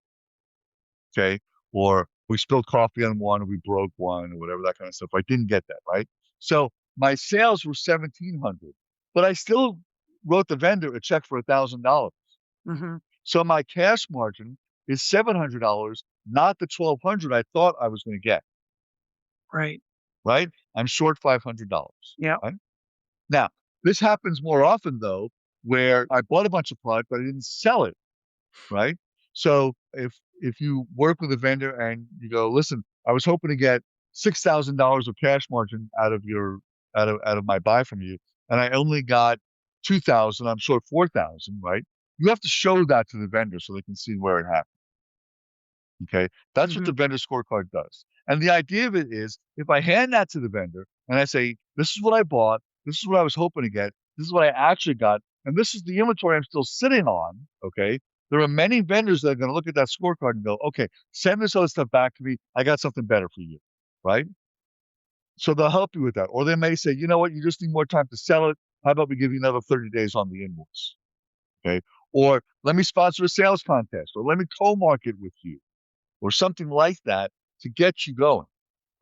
[SPEAKER 6] Okay. Or we spilled coffee on one, or we broke one, or whatever, that kind of stuff. I didn't get that, right? So my sales were 1,700, but I still wrote the vendor a check for $1,000.
[SPEAKER 1] Mhm.
[SPEAKER 6] So my cash margin is $700, not the 1,200 I thought I was going to get.
[SPEAKER 1] Right.
[SPEAKER 6] Right? I'm short $500.
[SPEAKER 1] Yeah.
[SPEAKER 6] Right? Now, this happens more often though, where I bought a bunch of product, but I didn't sell it. Right? So if you work with a vendor and you go, listen, I was hoping to get $6,000 of cash margin out of my buy from you, and I only got 2,000, I'm short 4,000, right? You have to show that to the vendor so they can see where it happened. Okay, that's what the vendor scorecard does. And the idea of it is, if I hand that to the vendor and I say, this is what I bought, this is what I was hoping to get, this is what I actually got, and this is the inventory I'm still sitting on. Okay, there are many vendors that are going to look at that scorecard and go, okay, send this other stuff back to me. I got something better for you, right? So they'll help you with that. Or they may say, you know what, you just need more time to sell it. How about we give you another 30 days on the invoice? Okay. or let me sponsor a sales contest, or let me co-market with you, or something like that to get you going,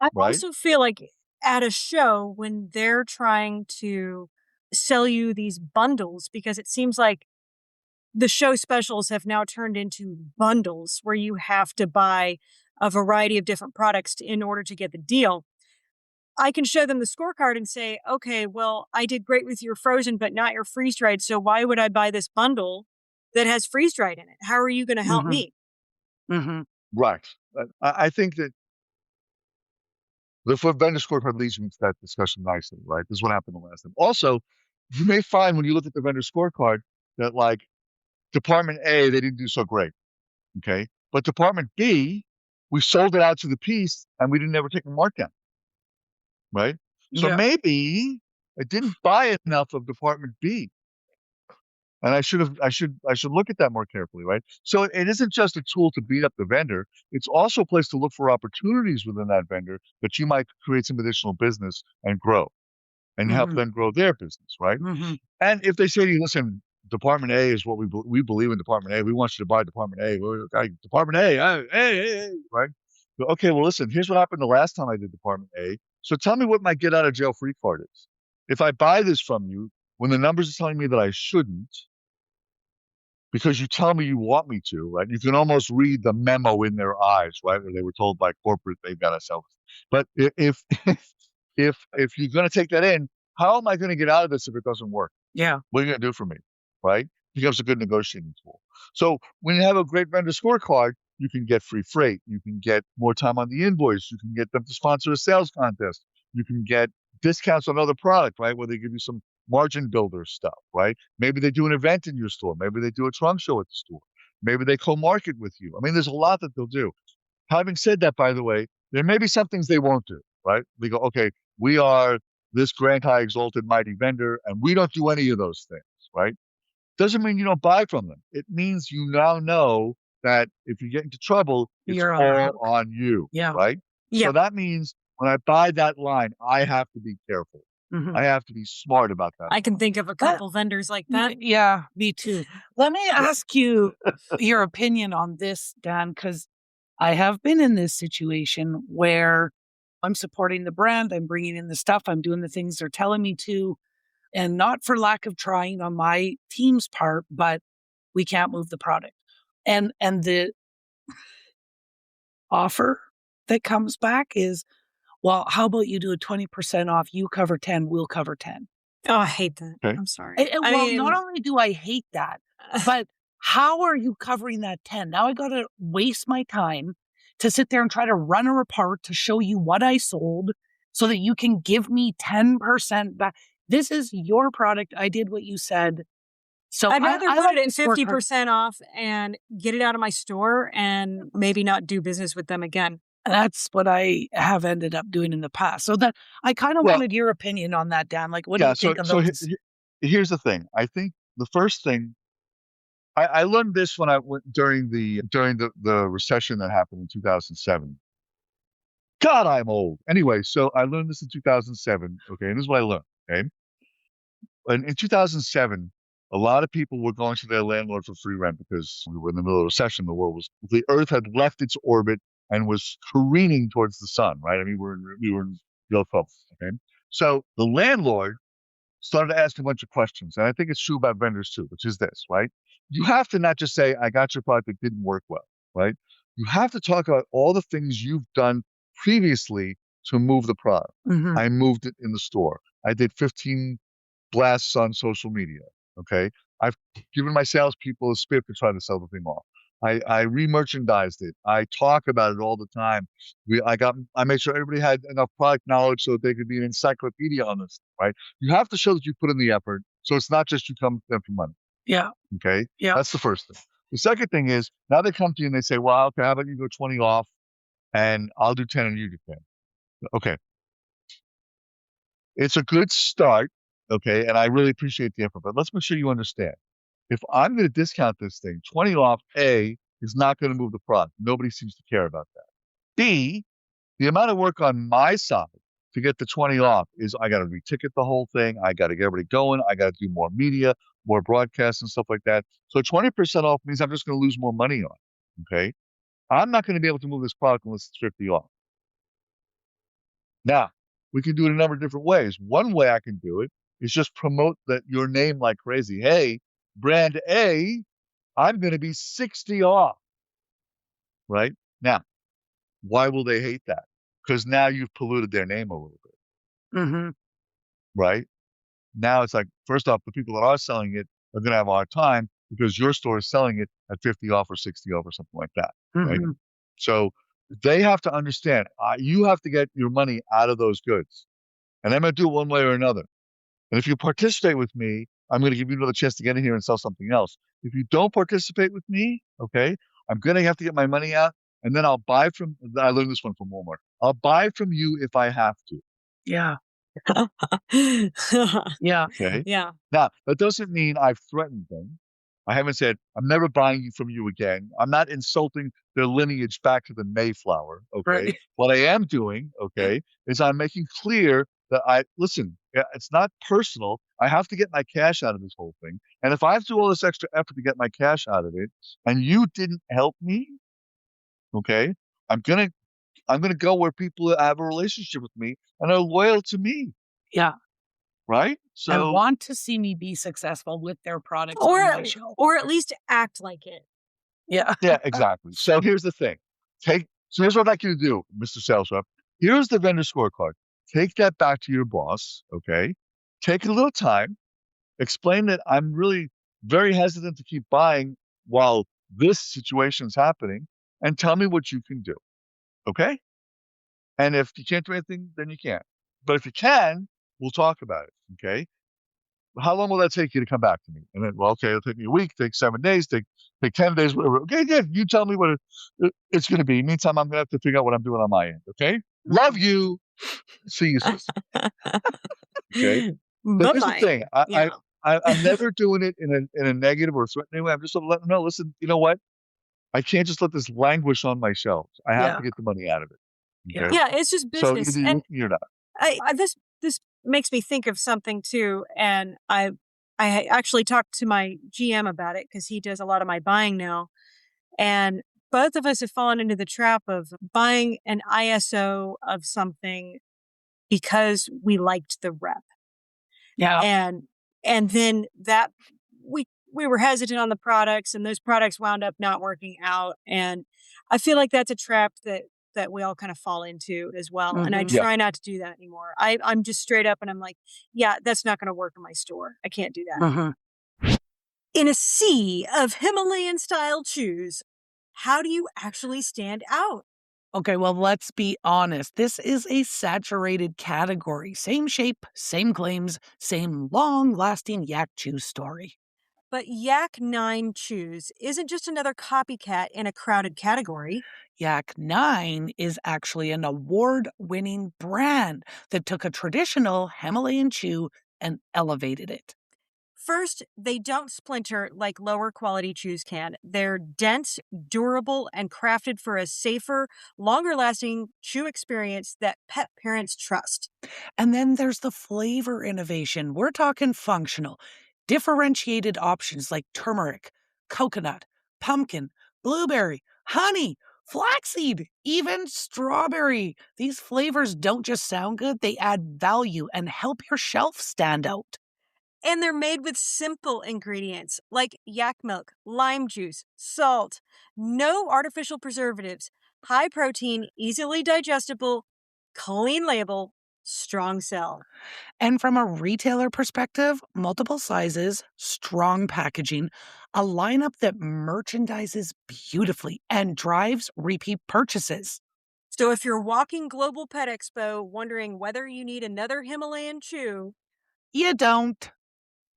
[SPEAKER 2] I
[SPEAKER 6] right?
[SPEAKER 2] also feel like at a show when they're trying to sell you these bundles, because it seems like the show specials have now turned into bundles where you have to buy a variety of different products in order to get the deal. I can show them the scorecard and say, okay, well, I did great with your frozen, but not your freeze dried. So why would I buy this bundle that has freeze dried in it? How are you going to help
[SPEAKER 1] Mhm.
[SPEAKER 2] me?
[SPEAKER 1] Mhm.
[SPEAKER 6] Right. I think that the vendor scorecard leads you into that discussion nicely, right? This is what happened the last time. Also, you may find when you look at the vendor scorecard that like Department A, they didn't do so great. Okay. But Department B, we sold it out to the piece and we didn't ever take a markdown. Right. So
[SPEAKER 1] Yeah.
[SPEAKER 6] maybe I didn't buy enough of Department B. And I should look at that more carefully, right? So it isn't just a tool to beat up the vendor. It's also a place to look for opportunities within that vendor that you might create some additional business and grow and help
[SPEAKER 1] Mhm.
[SPEAKER 6] them grow their business, right?
[SPEAKER 1] Mhm.
[SPEAKER 6] And if they say to you, listen, Department A is what we believe in Department A. We want you to buy Department A. Department A, hey, right? So, okay, well, listen, here's what happened the last time I did Department A. So tell me what my get out of jail free card is. If I buy this from you, when the numbers are telling me that I shouldn't, because you tell me you want me to, right? You can almost read the memo in their eyes, right? Where they were told by corporate they've got to sell this. But if you're going to take that in, how am I going to get out of this if it doesn't work?
[SPEAKER 1] Yeah.
[SPEAKER 6] What are you going to do for me? Right? It becomes a good negotiating tool. So when you have a great vendor scorecard, you can get free freight. You can get more time on the invoice. You can get them to sponsor a sales contest. You can get discounts on other product, right? Where they give you some margin builder stuff, right? Maybe they do an event in your store. Maybe they do a trunk show at the store. Maybe they co-market with you. I mean, there's a lot that they'll do. Having said that, by the way, there may be some things they won't do, right? They go, okay, we are this grand, high, exalted, mighty vendor, and we don't do any of those things, right? Doesn't mean you don't buy from them. It means you now know that if you get into trouble, it's
[SPEAKER 1] You're on the
[SPEAKER 6] all
[SPEAKER 1] hook.
[SPEAKER 6] on you,
[SPEAKER 1] Yeah.
[SPEAKER 6] right?
[SPEAKER 2] Yeah.
[SPEAKER 6] So that means when I buy that line, I have to be careful.
[SPEAKER 1] Mhm.
[SPEAKER 6] I have to be smart about that.
[SPEAKER 2] I can think of a couple vendors like that.
[SPEAKER 1] Yeah, me too. Let me ask you your opinion on this, Dan, because I have been in this situation where I'm supporting the brand, I'm bringing in the stuff, I'm doing the things they're telling me to, and not for lack of trying on my team's part, but we can't move the product. And the offer that comes back is, well, how about you do a 20% off? You cover 10, we'll cover 10.
[SPEAKER 2] Oh, I hate that.
[SPEAKER 6] Okay.
[SPEAKER 2] I'm sorry.
[SPEAKER 1] Well, not only do I hate that, but how are you covering that 10? Now I got to waste my time to sit there and try to run a report to show you what I sold so that you can give me 10% back. This is your product. I did what you said. So
[SPEAKER 2] I'd rather
[SPEAKER 1] I
[SPEAKER 2] put
[SPEAKER 1] like
[SPEAKER 2] it at
[SPEAKER 1] the scorecard.
[SPEAKER 2] 50% off and get it out of my store and maybe not do business with them again.
[SPEAKER 1] That's what I have ended up doing in the past. So that I kind of
[SPEAKER 6] Well,
[SPEAKER 1] wanted your opinion on that, Dan. Like, what do
[SPEAKER 6] yeah.
[SPEAKER 1] you think of
[SPEAKER 6] So
[SPEAKER 1] those?
[SPEAKER 6] here's the thing. I think the first thing I learned this when I went during the recession that happened in 2007. God, I'm old. Anyway, so I learned this in 2007. Okay, and this is what I learned. Okay, and in 2007, a lot of people were going to their landlord for free rent because we were in the middle of a recession. The Earth had left its orbit and was careening towards the sun. Right? I mean, we were in real trouble. Okay, so the landlord started to ask a bunch of questions, and I think it's true about vendors too, which is this, right? You have to not just say, "I got your product that didn't work well," right? You have to talk about all the things you've done previously to move the product.
[SPEAKER 1] Mhm.
[SPEAKER 6] I moved it in the store. I did 15 blasts on social media. Okay. I've given my salespeople a spiff to try to sell the thing off. I re-merchandised it. I talk about it all the time. I made sure everybody had enough product knowledge so that they could be an encyclopedia on this, right? You have to show that you put in the effort. So it's not just you come to them for money.
[SPEAKER 1] Yeah.
[SPEAKER 6] Okay.
[SPEAKER 1] Yeah.
[SPEAKER 6] That's the first thing. The second thing is now they come to you and they say, well, okay, how about you go 20 off and I'll do 10 and you do 10. Okay. It's a good start. Okay. And I really appreciate the effort, but let's make sure you understand. If I'm going to discount this thing, 20 off, A, is not going to move the product. Nobody seems to care about that. B, the amount of work on my side to get the 20 off is I got to reticket the whole thing. I got to get everybody going. I got to do more media, more broadcasts and stuff like that. So 20% off means I'm just going to lose more money on it. Okay. I'm not going to be able to move this product unless it's 50 off. Now, we can do it a number of different ways. One way I can do it is just promote your name like crazy. Hey, brand A, I'm going to be 60 off. Right? Now, why will they hate that? Because now you've polluted their name a little bit.
[SPEAKER 1] Mm-hmm.
[SPEAKER 6] Right? Now it's like, first off, the people that are selling it are going to have a hard time because your store is selling it at 50 off or 60 off or something like that. Right?
[SPEAKER 1] Mm-hmm.
[SPEAKER 6] So they have to understand, you have to get your money out of those goods. And I'm going to do it one way or another. And if you participate with me, I'm going to give you another chance to get in here and sell something else. If you don't participate with me, okay, I'm going to have to get my money out, and then I'll buy from, I learned this one from Walmart. I'll buy from you if I have to.
[SPEAKER 1] Yeah. Yeah.
[SPEAKER 6] Okay.
[SPEAKER 2] Yeah.
[SPEAKER 6] Now, that doesn't mean I've threatened them. I haven't said, I'm never buying from you again. I'm not insulting their lineage back to the Mayflower. Okay.
[SPEAKER 1] Right.
[SPEAKER 6] What I am doing, okay, is I'm making clear that listen, it's not personal. I have to get my cash out of this whole thing. And if I have to do all this extra effort to get my cash out of it, and you didn't help me, okay, I'm gonna go where people have a relationship with me and are loyal to me.
[SPEAKER 1] Yeah.
[SPEAKER 6] Right?
[SPEAKER 1] And
[SPEAKER 6] So
[SPEAKER 1] want to see me be successful with their products on my shelf.
[SPEAKER 2] Or at least act like it.
[SPEAKER 1] Yeah.
[SPEAKER 6] yeah, exactly. So here's the thing. So here's what I'd like you to do, Mr. Sales Rep. Here's the vendor scorecard. Take that back to your boss, okay? Take a little time. Explain that I'm really very hesitant to keep buying while this situation is happening, and tell me what you can do, okay? And if you can't do anything, then you can't. But if you can, we'll talk about it, okay? How long will that take you to come back to me? And then, well, okay, it'll take me a week, take 7 days, take 10 days, whatever. Okay, yeah, you tell me what it's going to be. Meantime, I'm going to have to figure out what I'm doing on my end, okay? Love you. See you soon. Okay? But here's the thing. I'm never doing it in a negative or threatening way. I'm just letting them know, listen, you know what? I can't just let this languish on my shelves. I have to get the money out of it. Okay?
[SPEAKER 2] Yeah, it's just
[SPEAKER 6] So
[SPEAKER 2] business.
[SPEAKER 6] either
[SPEAKER 2] And
[SPEAKER 6] you're not.
[SPEAKER 2] this makes me think of something too, and I actually talked to my GM about it because he does a lot of my buying now, and both of us have fallen into the trap of buying an ISO of something because we liked the rep.
[SPEAKER 1] Yeah.
[SPEAKER 2] And then that we were hesitant on the products, and those products wound up not working out. And I feel like that's a trap that we all kind of fall into as well. And I
[SPEAKER 1] Mhm.
[SPEAKER 2] try not to do that anymore. I'm just straight up and I'm like, yeah, that's not going to work in my store. I can't do that.
[SPEAKER 1] Mhm.
[SPEAKER 2] In a sea of Himalayan style shoes, how do you actually stand out?
[SPEAKER 1] Okay, well, let's be honest. This is a saturated category. Same shape, same claims, same long-lasting yak chew story.
[SPEAKER 2] But Yak 9 Chews isn't just another copycat in a crowded category.
[SPEAKER 1] Yak 9 is actually an award-winning brand that took a traditional Himalayan chew and elevated it.
[SPEAKER 2] First, they don't splinter like lower quality chews can. They're dense, durable, and crafted for a safer, longer lasting chew experience that pet parents trust.
[SPEAKER 1] And then there's the flavor innovation. We're talking functional, differentiated options like turmeric, coconut, pumpkin, blueberry, honey, flaxseed, even strawberry. These flavors don't just sound good, they add value and help your shelf stand out.
[SPEAKER 2] And they're made with simple ingredients like yak milk, lime juice, salt, no artificial preservatives, high protein, easily digestible, clean label, strong sell.
[SPEAKER 1] And from a retailer perspective, multiple sizes, strong packaging, a lineup that merchandises beautifully and drives repeat purchases.
[SPEAKER 2] So if you're walking Global Pet Expo wondering whether you need another Himalayan chew,
[SPEAKER 1] You don't.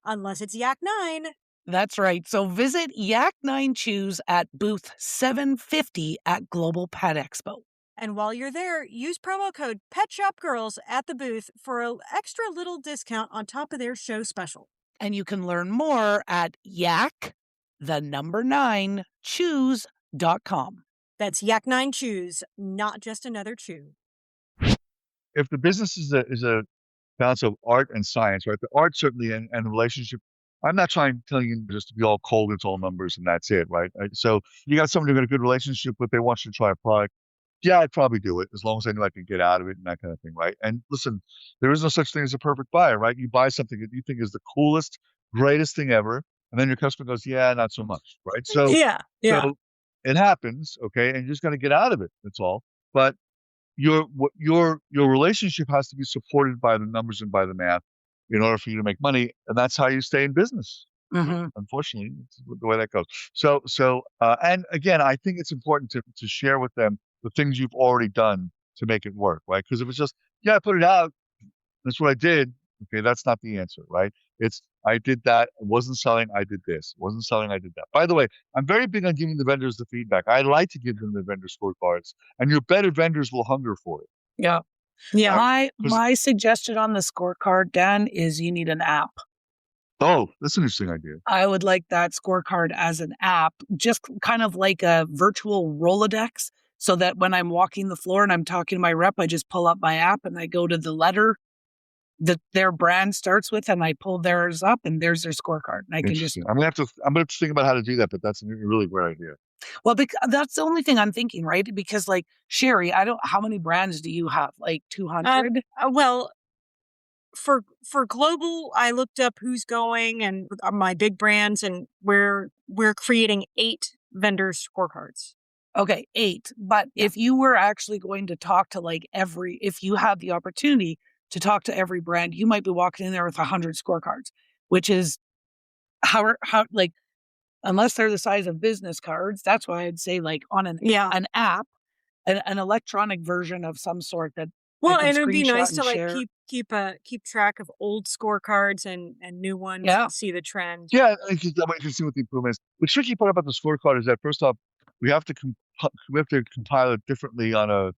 [SPEAKER 2] unless it's Yak 9.
[SPEAKER 1] That's right. So visit Yak 9 Chews at booth 750 at Global Pet Expo.
[SPEAKER 2] And while you're there, use promo code PetShopGirls at the booth for an extra little discount on top of their show special.
[SPEAKER 1] And you can learn more at yak9chews.com.
[SPEAKER 2] That's Yak 9 Chews, not just another chew.
[SPEAKER 6] if the business is a balance of art and science, right? The art certainly and the relationship. I'm not telling you just to be all cold, it's all numbers and that's it, right? So you got someone you've got a good relationship with, they want you to try a product. Yeah, I'd probably do it as long as I knew I could get out of it and that kind of thing, right? And listen, there is no such thing as a perfect buyer, right? You buy something that you think is the coolest, greatest thing ever, and then your customer goes, "Yeah, not so much," right? So,
[SPEAKER 2] Yeah.
[SPEAKER 6] so it happens, okay, and you're just gonna get out of it. That's all. But your relationship has to be supported by the numbers and by the math in order for you to make money, and that's how you stay in business.
[SPEAKER 1] Mm-hmm.
[SPEAKER 6] Unfortunately, it's the way that goes. And again, I think it's important to share with them the things you've already done to make it work, right? Because if it's just, yeah, I put it out, that's what I did. Okay, that's not the answer, right? It's I did that, it wasn't selling, I did this. It wasn't selling, I did that. By the way, I'm very big on giving the vendors the feedback. I like to give them the vendor scorecards, and your better vendors will hunger for it.
[SPEAKER 1] Yeah.
[SPEAKER 2] Yeah.
[SPEAKER 1] My suggestion on the scorecard, Dan, is you need an app.
[SPEAKER 6] Oh, that's an interesting idea.
[SPEAKER 1] I would like that scorecard as an app, just kind of like a virtual Rolodex, so that when I'm walking the floor and I'm talking to my rep, I just pull up my app and I go to the letter that their brand starts with, and I pull theirs up, and there's their scorecard. And I can just,
[SPEAKER 6] I'm gonna have to think about how to do that, but that's a really great idea.
[SPEAKER 1] well, that's the only thing I'm thinking, right? Because like Sherry, how many brands do you have? Like 200?
[SPEAKER 2] Well, for global, I looked up who's going and my big brands, and we're creating 8 vendor scorecards.
[SPEAKER 1] Okay, 8. But if you were actually going to talk to if you had the opportunity to talk to every brand, you might be walking in there with 100 scorecards, which is how unless they're the size of business cards, that's why I'd say on an app, an electronic version of some sort that.
[SPEAKER 2] Well, and it'd be nice to keep track of old scorecards and new ones.
[SPEAKER 1] Yeah.
[SPEAKER 2] And see the trend.
[SPEAKER 6] Yeah, that way you can see what the improvement is. The tricky part about the scorecard is that first off, we have to compile it differently on a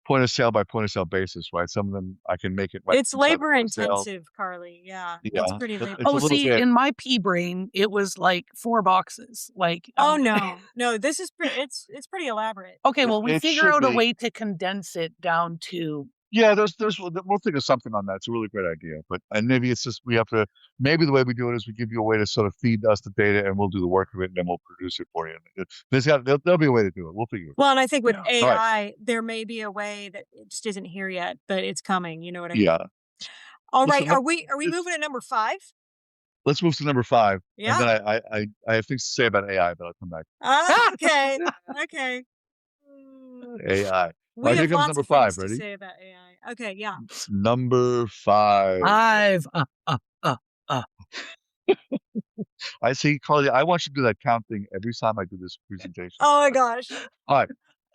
[SPEAKER 6] point of sale by point of sale basis, right? Some of them I can make it right.
[SPEAKER 2] It's labor intensive, Carly. Yeah, it's pretty labor.
[SPEAKER 1] Oh, see, in my pea brain, it was like 4 boxes.
[SPEAKER 2] Oh no, this is it's pretty elaborate.
[SPEAKER 1] Okay, well, we figure out a way to condense it down to.
[SPEAKER 6] Yeah, we'll think of something on that. It's a really great idea, and maybe it's just maybe the way we do it is we give you a way to sort of feed us the data, and we'll do the work of it, and then we'll produce it for you. There'll be a way to do it. We'll figure it out.
[SPEAKER 2] Well, and I think with AI, there may be a way that it just isn't here yet, but it's coming. You know what I mean?
[SPEAKER 6] Yeah.
[SPEAKER 2] All right. Are we moving to number 5?
[SPEAKER 6] Let's move to number 5.
[SPEAKER 2] Yeah.
[SPEAKER 6] And then I have things to say about AI, but I'll come back.
[SPEAKER 2] Okay. Okay.
[SPEAKER 6] AI.
[SPEAKER 2] We have
[SPEAKER 6] here comes
[SPEAKER 2] lots
[SPEAKER 6] number
[SPEAKER 2] of
[SPEAKER 6] 5.
[SPEAKER 2] things
[SPEAKER 6] Ready?
[SPEAKER 2] to say about AI. Okay, yeah.
[SPEAKER 6] Number 5.
[SPEAKER 1] 5.
[SPEAKER 6] I see, Carly. I want you to do that count thing every time I do this presentation.
[SPEAKER 2] Oh my gosh.
[SPEAKER 6] All right.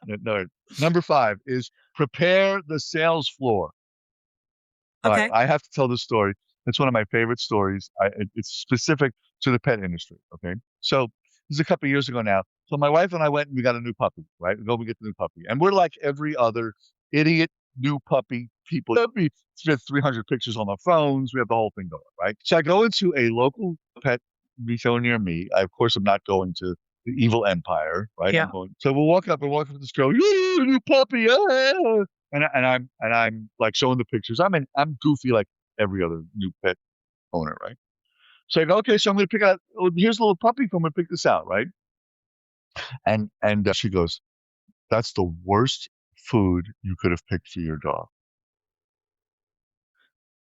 [SPEAKER 6] No. Number 5 is prepare the sales floor.
[SPEAKER 2] Okay.
[SPEAKER 6] All right, I have to tell this story. It's one of my favorite stories. It's specific to the pet industry. Okay. So this is a couple of years ago now. So my wife and I went and we got a new puppy, right? We get the new puppy. And we're like every other idiot new puppy people. We spent 300 pictures on our phones. We have the whole thing going, right? So I go into a local pet retailer near me. I, of course, am not going to the evil empire, right?
[SPEAKER 1] Yeah.
[SPEAKER 6] So we'll walk up with this girl, new puppy. And I'm like showing the pictures. I'm goofy like every other new pet owner, right? So I go, okay, so I'm going to pick out, here's a little puppy. I'm going to pick this out, right? And she goes, that's the worst food you could have picked for your dog.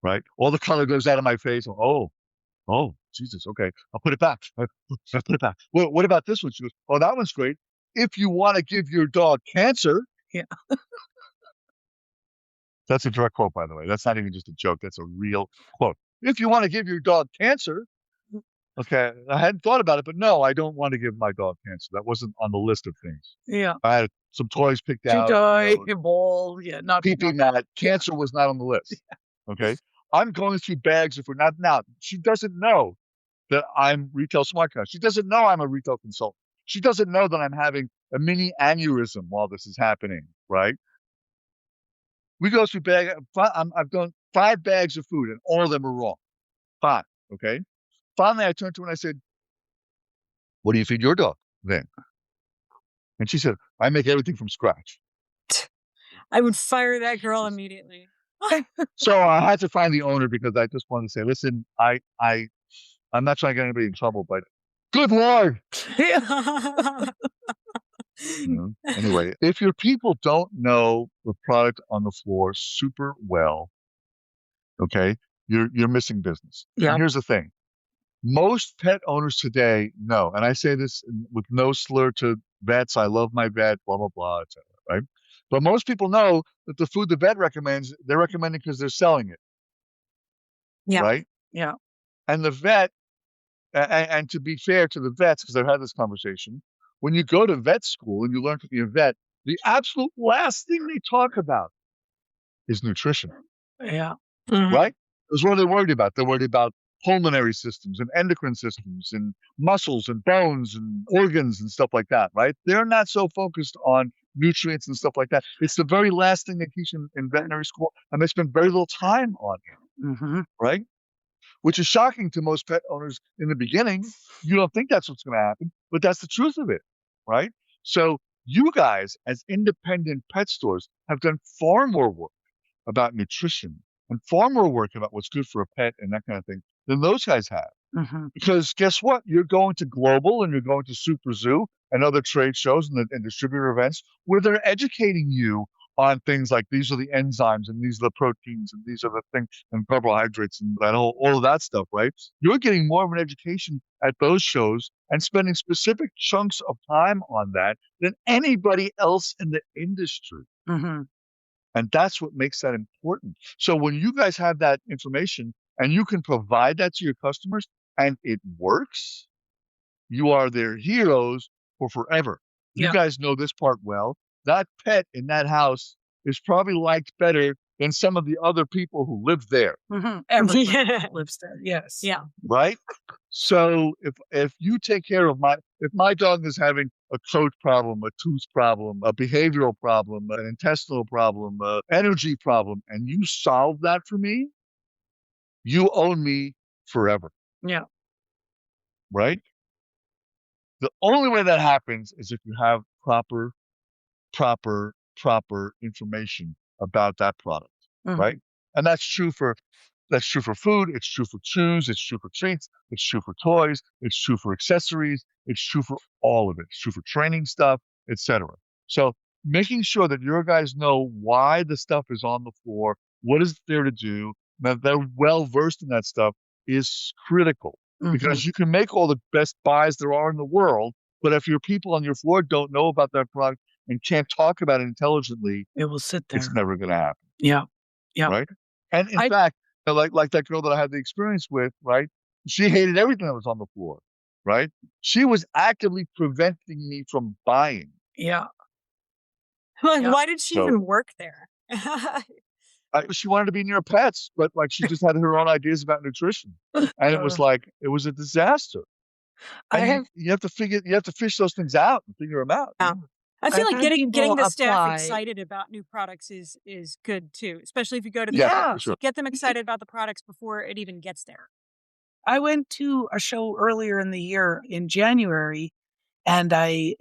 [SPEAKER 6] Right? All the color goes out of my face. Oh, Jesus. Okay. I'll put it back. I'll put it back. Well, what about this one? She goes, oh, that one's great. If you want to give your dog cancer.
[SPEAKER 1] Yeah.
[SPEAKER 6] That's a direct quote, by the way. That's not even just a joke. That's a real quote. If you want to give your dog cancer. Okay, I hadn't thought about it, but no, I don't want to give my dog cancer. That wasn't on the list of things.
[SPEAKER 1] Yeah.
[SPEAKER 6] I had some toys picked out.
[SPEAKER 1] Ball, not
[SPEAKER 6] PP mat. Cancer was not on the list. Yeah. Okay. I'm going through bags of food. Now, she doesn't know that I'm retail smart guy. She doesn't know I'm a retail consultant. She doesn't know that I'm having a mini aneurysm while this is happening, right? We go through I've done 5 bags of food, and all of them are wrong. 5, okay? Finally, I turned to her and I said, what do you feed your dog then? And she said, I make everything from scratch.
[SPEAKER 2] I would fire that girl immediately.
[SPEAKER 6] So I had to find the owner because I just wanted to say, listen, I'm not trying to get anybody in trouble, but good Lord. Anyway, if your people don't know the product on the floor super well, okay, you're missing business.
[SPEAKER 1] Yeah.
[SPEAKER 6] And here's the thing. Most pet owners today know, and I say this with no slur to vets, I love my vet, blah, blah, blah, etc. Right? But most people know that the food the vet recommends, they're recommending because they're selling it.
[SPEAKER 2] Yeah.
[SPEAKER 6] Right?
[SPEAKER 1] Yeah.
[SPEAKER 6] And the vet, and to be fair to the vets, because I've had this conversation, when you go to vet school and you learn to be a vet, the absolute last thing they talk about is nutrition.
[SPEAKER 1] Yeah.
[SPEAKER 6] Right? Because what are they worried about? They're worried about pulmonary systems and endocrine systems and muscles and bones and organs and stuff like that, right? They're not so focused on nutrients and stuff like that. It's the very last thing they teach in veterinary school, and they spend very little time on it, right? Which is shocking to most pet owners in the beginning. You don't think that's what's going to happen, but that's the truth of it, right? So you guys, as independent pet stores, have done far more work about nutrition and far more work about what's good for a pet and that kind of thing than those guys have. Because guess what? You're going to Global and you're going to Super Zoo and other trade shows and distributor events where they're educating you on things like these are the enzymes and these are the proteins and these are the things and carbohydrates and that all of that stuff, right? You're getting more of an education at those shows and spending specific chunks of time on that than anybody else in the industry. And that's what makes that important. So when you guys have that information and you can provide that to your customers and it works, you are their heroes for forever. You guys know this part well. That pet in that house is probably liked better than some of the other people who live there.
[SPEAKER 1] Everyone lives there. Yes.
[SPEAKER 2] Yeah.
[SPEAKER 6] Right? So if you take care of if my dog is having a coat problem, a tooth problem, a behavioral problem, an intestinal problem, an energy problem, and you solve that for me, you own me forever.
[SPEAKER 1] Yeah.
[SPEAKER 6] Right? The only way that happens is if you have proper information about that product. Right? And that's true for food, it's true for chews, it's true for treats, it's true for toys, it's true for accessories, it's true for all of it. It's true for training stuff, etc. So making sure that your guys know why the stuff is on the floor, what is there to do, that they're well versed in that stuff is critical. Because you can make all the best buys there are in the world, but if your people on your floor don't know about that product and can't talk about it intelligently,
[SPEAKER 1] it will sit there.
[SPEAKER 6] It's never going to happen.
[SPEAKER 1] Yeah. Yeah.
[SPEAKER 6] Right? And in fact, like that girl that I had the experience with, right? She hated everything that was on the floor, right? She was actively preventing me from buying.
[SPEAKER 1] Yeah.
[SPEAKER 2] Why did she even work there?
[SPEAKER 6] She wanted to be near pets, but like she just had her own ideas about nutrition, and it was a disaster. And you have to fish those things out and figure them out.
[SPEAKER 2] I feel like getting the staff excited about new products is good too, especially if you go to the shows. Sure. Get them excited about the products before it even gets there.
[SPEAKER 1] I went to a show earlier in the year in January, and I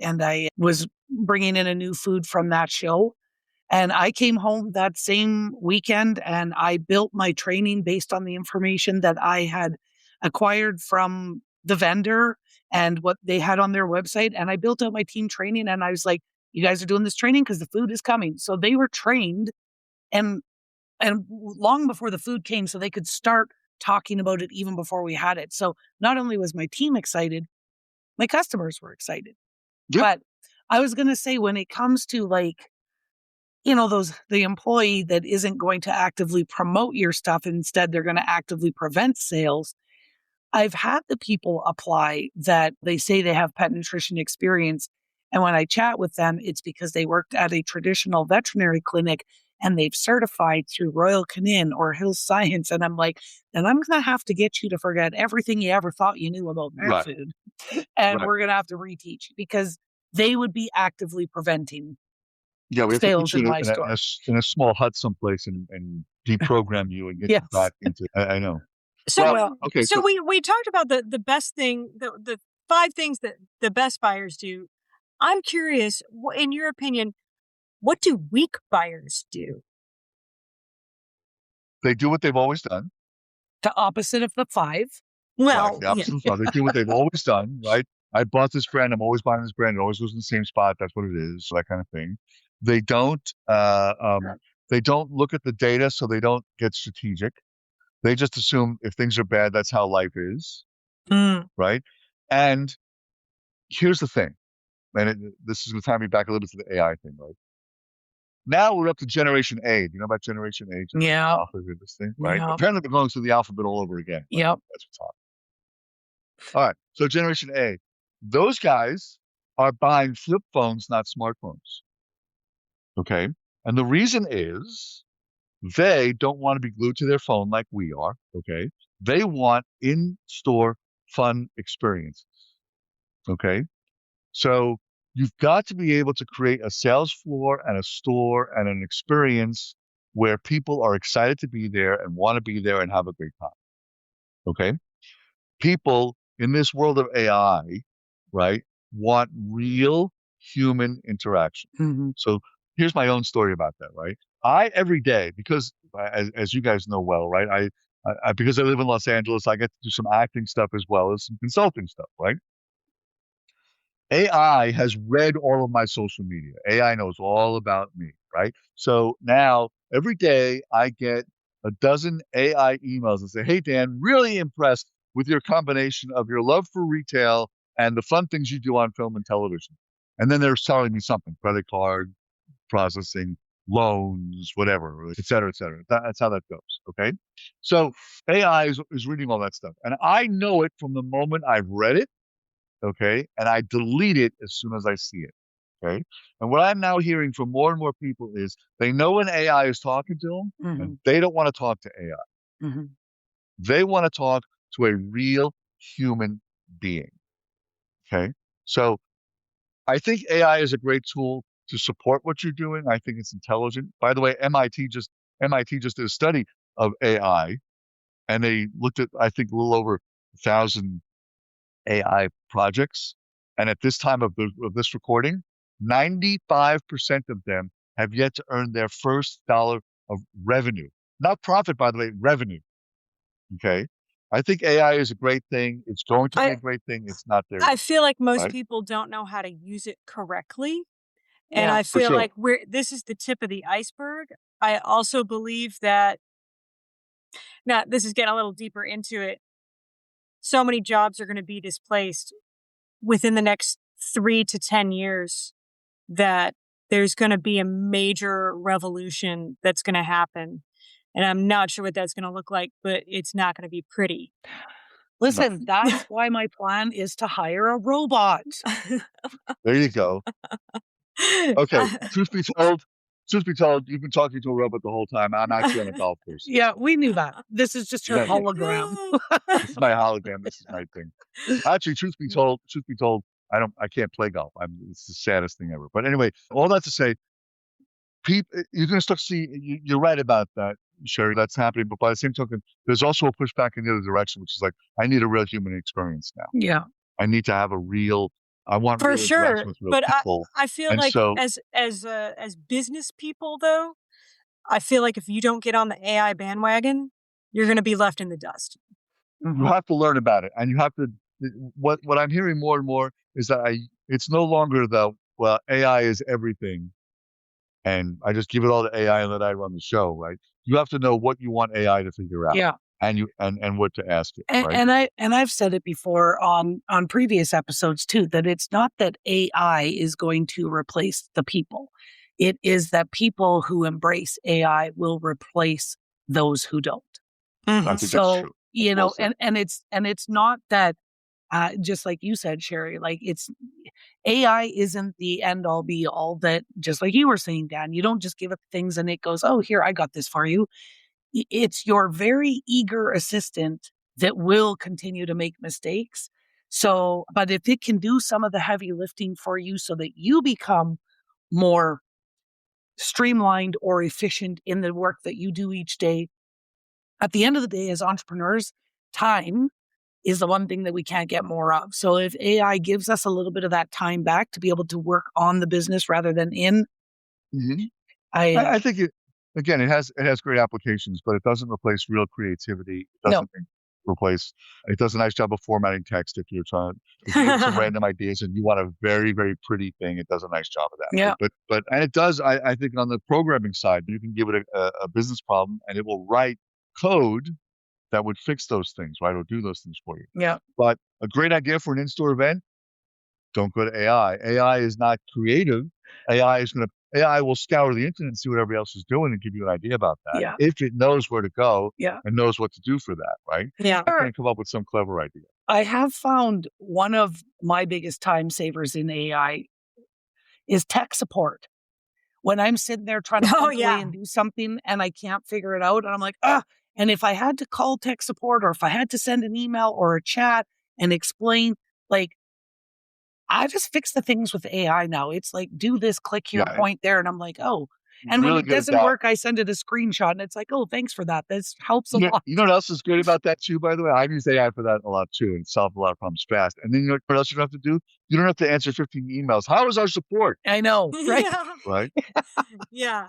[SPEAKER 1] was bringing in a new food from that show. And I came home that same weekend and I built my training based on the information that I had acquired from the vendor and what they had on their website. And I built out my team training and I was like, you guys are doing this training because the food is coming. So they were trained and long before the food came so they could start talking about it even before we had it. So not only was my team excited, my customers were excited. Yep. But I was going to say when it comes to the employee that isn't going to actively promote your stuff, instead they're going to actively prevent sales. I've had the people apply that they say they have pet nutrition experience. And when I chat with them, it's because they worked at a traditional veterinary clinic and they've certified through Royal Canin or Hill Science. And I'm like, then I'm going to have to get you to forget everything you ever thought you knew about pet food. And we're going to have to reteach because they would be actively preventing
[SPEAKER 6] we have
[SPEAKER 1] sales
[SPEAKER 6] to put
[SPEAKER 1] in
[SPEAKER 6] you in a small hut someplace and deprogram you and get you back into. I know.
[SPEAKER 2] So we talked about the best thing, the 5 things that the best buyers do. I'm curious, in your opinion, what do weak buyers do?
[SPEAKER 6] They do what they've always done.
[SPEAKER 1] The opposite of the 5.
[SPEAKER 2] Well,
[SPEAKER 6] The opposite of they do what they've always done, right? I bought this brand. I'm always buying this brand. It always goes in the same spot. That's what it is. That kind of thing. They don't look at the data, so they don't get strategic. They just assume if things are bad, that's how life is, right? And here's the thing, and this is going to tie me back a little bit to the AI thing, right? Now we're up to Generation A. Do you know about Generation A?
[SPEAKER 1] Yeah.
[SPEAKER 6] Alpha of this thing, right?
[SPEAKER 1] Yeah.
[SPEAKER 6] Apparently, we're going through the alphabet all over again. Right?
[SPEAKER 1] Yep.
[SPEAKER 6] That's what's happening. All right. So Generation A, those guys are buying flip phones, not smartphones. Okay. And the reason is they don't want to be glued to their phone like we are. Okay. They want in-store fun experiences. Okay. So you've got to be able to create a sales floor and a store and an experience where people are excited to be there and want to be there and have a great time. Okay. People in this world of AI, right, want real human interaction. So here's my own story about that, right? I every day, because as you guys know well, right, I because I live in Los Angeles, I get to do some acting stuff as well as some consulting stuff, right? AI has read all of my social media. AI knows all about me, right? So now every day I get a dozen AI emails that say, "Hey Dan, really impressed with your combination of your love for retail and the fun things you do on film and television." And then they're selling me something, credit card, processing, loans, whatever, et cetera, et cetera. That's how that goes. Okay. So AI is reading all that stuff. And I know it from the moment I've read it. Okay. And I delete it as soon as I see it. Okay. And what I'm now hearing from more and more people is they know when AI is talking to them and they don't want to talk to AI. They want to talk to a real human being. Okay. So I think AI is a great tool to support what you're doing. I think it's intelligent. By the way, MIT just did a study of AI, and they looked at, I think, a little over 1,000 AI projects. And at this time of this recording, 95% of them have yet to earn their first dollar of revenue. Not profit, by the way, revenue. Okay. I think AI is a great thing. It's going to be a great thing. It's not there.
[SPEAKER 2] I feel like most
[SPEAKER 6] right?
[SPEAKER 2] people don't know how to use it correctly. And
[SPEAKER 1] Yeah,
[SPEAKER 2] I
[SPEAKER 6] for
[SPEAKER 2] feel
[SPEAKER 6] sure.
[SPEAKER 2] like this is the tip of the iceberg. I also believe that, now this is getting a little deeper into it, so many jobs are going to be displaced within the next 3 to 10 years that there's going to be a major revolution that's going to happen. And I'm not sure what that's going to look like, but it's not going to be pretty.
[SPEAKER 1] Listen, that's why my plan is to hire a robot.
[SPEAKER 6] There you go. Okay. Truth be told, you've been talking to a robot the whole time. I'm actually on a golf course.
[SPEAKER 1] Yeah, we knew that. This is just her
[SPEAKER 6] Yeah.
[SPEAKER 1] hologram.
[SPEAKER 6] This is my hologram. This is my thing. Actually, truth be told, I can't play golf. It's the saddest thing ever. But anyway, all that to say, you're going to start to see, you're right about that, Sherry, that's happening. But by the same token, there's also a pushback in the other direction, which is like, I need a real human experience now.
[SPEAKER 1] Yeah.
[SPEAKER 6] I need to have I want
[SPEAKER 2] For
[SPEAKER 6] real
[SPEAKER 2] sure.
[SPEAKER 6] interaction with real
[SPEAKER 2] But
[SPEAKER 6] people.
[SPEAKER 2] I feel
[SPEAKER 6] And
[SPEAKER 2] like
[SPEAKER 6] so-
[SPEAKER 2] as business people, though, I feel like if you don't get on the AI bandwagon, you're going to be left in the dust.
[SPEAKER 6] You have to learn about it, and you have to. What I'm hearing more and more is that it's no longer AI is everything, and I just give it all to AI and let I run the show. Right? You have to know what you want AI to figure out.
[SPEAKER 1] Yeah.
[SPEAKER 6] And what to ask it.
[SPEAKER 1] And,
[SPEAKER 6] right?
[SPEAKER 1] and I've said it before on previous episodes too, that it's not that AI is going to replace the people. It is that people who embrace AI will replace those who don't.
[SPEAKER 6] I think that's
[SPEAKER 1] So,
[SPEAKER 6] true.
[SPEAKER 1] you know,
[SPEAKER 6] Well said.
[SPEAKER 1] and it's not that just like you said, Sherry, like AI isn't the end all be all, that just like you were saying, Dan, you don't just give it things and it goes, "Oh, here, I got this for you." It's your very eager assistant that will continue to make mistakes. So, but if it can do some of the heavy lifting for you so that you become more streamlined or efficient in the work that you do each day, at the end of the day, as entrepreneurs, time is the one thing that we can't get more of. So if AI gives us a little bit of that time back to be able to work on the business rather than in,
[SPEAKER 6] I think again, it has great applications, but it doesn't replace real creativity. It
[SPEAKER 1] No.
[SPEAKER 6] doesn't replace. It does a nice job of formatting text if you're trying. If you have some random ideas and you want a very, very pretty thing, it does a nice job of that.
[SPEAKER 1] Yeah.
[SPEAKER 6] Right? But and it does. I think on the programming side, you can give it a business problem and it will write code that would fix those things, right, or do those things for you.
[SPEAKER 1] Yeah.
[SPEAKER 6] But a great idea for an in-store event, don't go to AI. AI is not creative. AI will scour the internet and see what everybody else is doing and give you an idea about that.
[SPEAKER 1] Yeah.
[SPEAKER 6] If it knows where to go
[SPEAKER 1] Yeah.
[SPEAKER 6] and knows what to do for that, right?
[SPEAKER 2] Yeah.
[SPEAKER 6] You can come up with some clever idea.
[SPEAKER 1] I have found one of my biggest time savers in AI is tech support. When I'm sitting there trying to
[SPEAKER 2] Oh,
[SPEAKER 1] punch
[SPEAKER 2] yeah.
[SPEAKER 1] away and do something and I can't figure it out, and I'm like, ah. And if I had to call tech support or if I had to send an email or a chat and explain, like, I just fix the things with AI now. It's like, do this, click here,
[SPEAKER 6] Yeah.
[SPEAKER 1] point there. And I'm like, oh. And when
[SPEAKER 6] Really
[SPEAKER 1] it
[SPEAKER 6] good at
[SPEAKER 1] doesn't
[SPEAKER 6] that.
[SPEAKER 1] work, I send it a screenshot and it's like, oh, thanks for that. This helps a
[SPEAKER 6] You know,
[SPEAKER 1] lot.
[SPEAKER 6] you know what else is great about that too, by the way? I've used AI for that a lot too and solved a lot of problems fast. And then you know what else you don't have to do? You don't have to answer 15 emails. How is our support?
[SPEAKER 1] I know, right?
[SPEAKER 2] Yeah.
[SPEAKER 6] Right?
[SPEAKER 2] Yeah.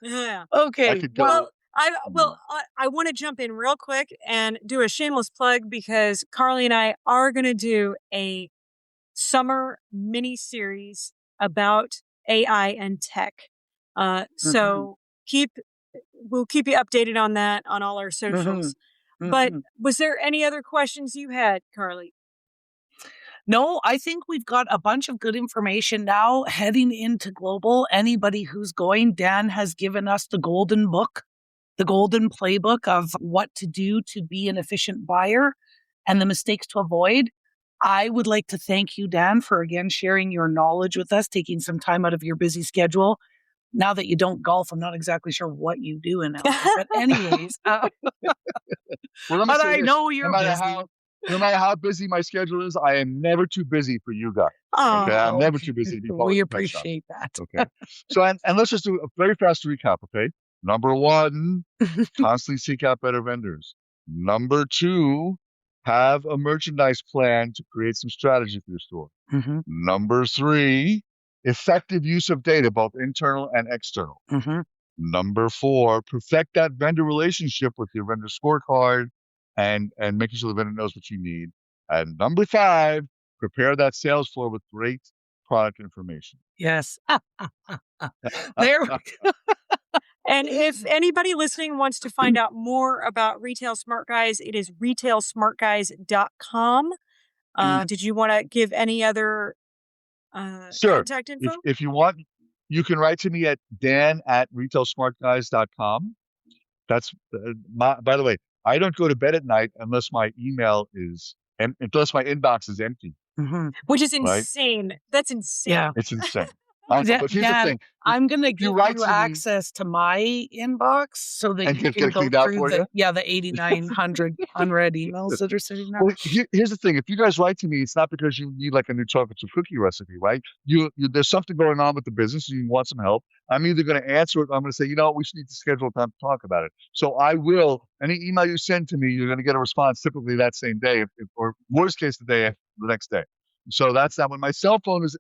[SPEAKER 2] Yeah.
[SPEAKER 1] Okay.
[SPEAKER 6] I could go.
[SPEAKER 2] Well, I want to jump in real quick and do a shameless plug because Carly and I are going to do a summer mini series about AI and tech. So we'll keep you updated on that on all our socials. But was there any other questions you had, Carly?
[SPEAKER 1] No, I think we've got a bunch of good information now heading into global. Anybody who's going, Dan has given us the golden book, the golden playbook of what to do to be an efficient buyer and the mistakes to avoid. I would like to thank you, Dan, for again sharing your knowledge with us, taking some time out of your busy schedule. Now that you don't golf, I'm not exactly sure what you do in LA. But anyways,
[SPEAKER 6] Well, let me
[SPEAKER 1] but
[SPEAKER 6] say
[SPEAKER 1] I
[SPEAKER 6] this.
[SPEAKER 1] know you're busy.
[SPEAKER 6] No matter how busy my schedule is, I am never too busy for you guys.
[SPEAKER 2] Oh,
[SPEAKER 6] Okay, I'm never too busy to be part
[SPEAKER 1] We
[SPEAKER 6] of the pet shop.
[SPEAKER 1] appreciate that.
[SPEAKER 6] Okay. So, and let's just do a very fast recap. Okay. Number one, constantly seek out better vendors. Number two, have a merchandise plan to create some strategy for your store. Number three, effective use of data, both internal and external. Number four, perfect that vendor relationship with your vendor scorecard and making sure the vendor knows what you need. And number five, prepare that sales floor with great product information.
[SPEAKER 1] Yes. There we go.
[SPEAKER 2] And if anybody listening wants to find out more about Retail Smart Guys, it is retailsmartguys.com. Did you want to give any other
[SPEAKER 6] Sure.
[SPEAKER 2] contact info?
[SPEAKER 6] If you want, you can write to me at dan@retailsmartguys.com. That's by the way, I don't go to bed at night unless my email is unless my inbox is empty.
[SPEAKER 2] Which is
[SPEAKER 6] Right?
[SPEAKER 2] insane. That's insane.
[SPEAKER 1] Yeah.
[SPEAKER 6] It's insane. But here's the
[SPEAKER 1] Dan,
[SPEAKER 6] thing.
[SPEAKER 1] I'm going to give
[SPEAKER 6] write
[SPEAKER 1] you
[SPEAKER 6] to me-
[SPEAKER 1] access to my inbox so that
[SPEAKER 6] And
[SPEAKER 1] you
[SPEAKER 6] get
[SPEAKER 1] can
[SPEAKER 6] it
[SPEAKER 1] go
[SPEAKER 6] cleaned out
[SPEAKER 1] through
[SPEAKER 6] for you?
[SPEAKER 1] the 8,900 unread emails that are sitting there.
[SPEAKER 6] Well, here's the thing. If you guys write to me, it's not because you need like a new chocolate chip cookie recipe, right? You there's something going on with the business and you want some help. I'm either going to answer it or I'm going to say, we should need to schedule time to talk about it. So I will, any email you send to me, you're going to get a response typically that same day, or worst case the next day. So that's that one. My cell phone is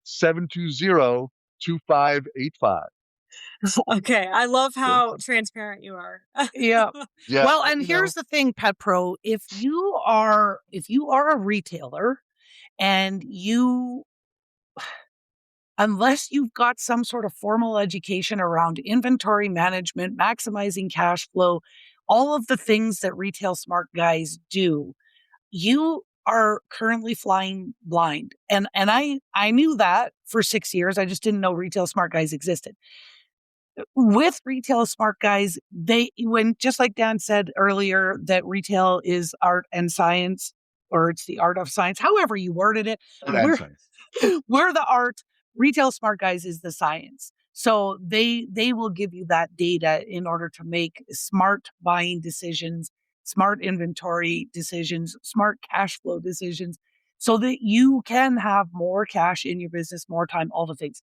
[SPEAKER 6] 818-720-2585.
[SPEAKER 2] Okay. I love how transparent you are.
[SPEAKER 1] Yeah.
[SPEAKER 6] Yeah.
[SPEAKER 1] Well, and here's the thing, Pet Pro, if you are a retailer and unless you've got some sort of formal education around inventory management, maximizing cash flow, all of the things that Retail Smart Guys do, you are currently flying blind. And I knew that for 6 years. I just didn't know Retail Smart Guys existed. With Retail Smart Guys, just like Dan said earlier, that retail is art and science, or it's the art of science, however you worded it. We're the art. Retail Smart Guys is the science. So they will give you that data in order to make smart buying decisions, smart inventory decisions, smart cash flow decisions, so that you can have more cash in your business, more time, all the things.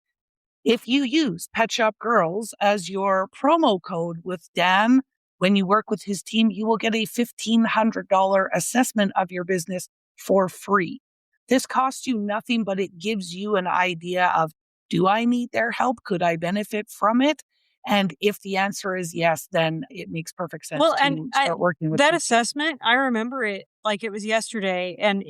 [SPEAKER 1] If you use Pet Shop Girls as your promo code with Dan, when you work with his team, you will get a $1,500 assessment of your business for free. This costs you nothing, but it gives you an idea of, do I need their help? Could I benefit from it? And if the answer is yes, then it makes perfect sense
[SPEAKER 2] Well,
[SPEAKER 1] to
[SPEAKER 2] and
[SPEAKER 1] start working with
[SPEAKER 2] that
[SPEAKER 1] them.
[SPEAKER 2] assessment, I remember it like it was yesterday, and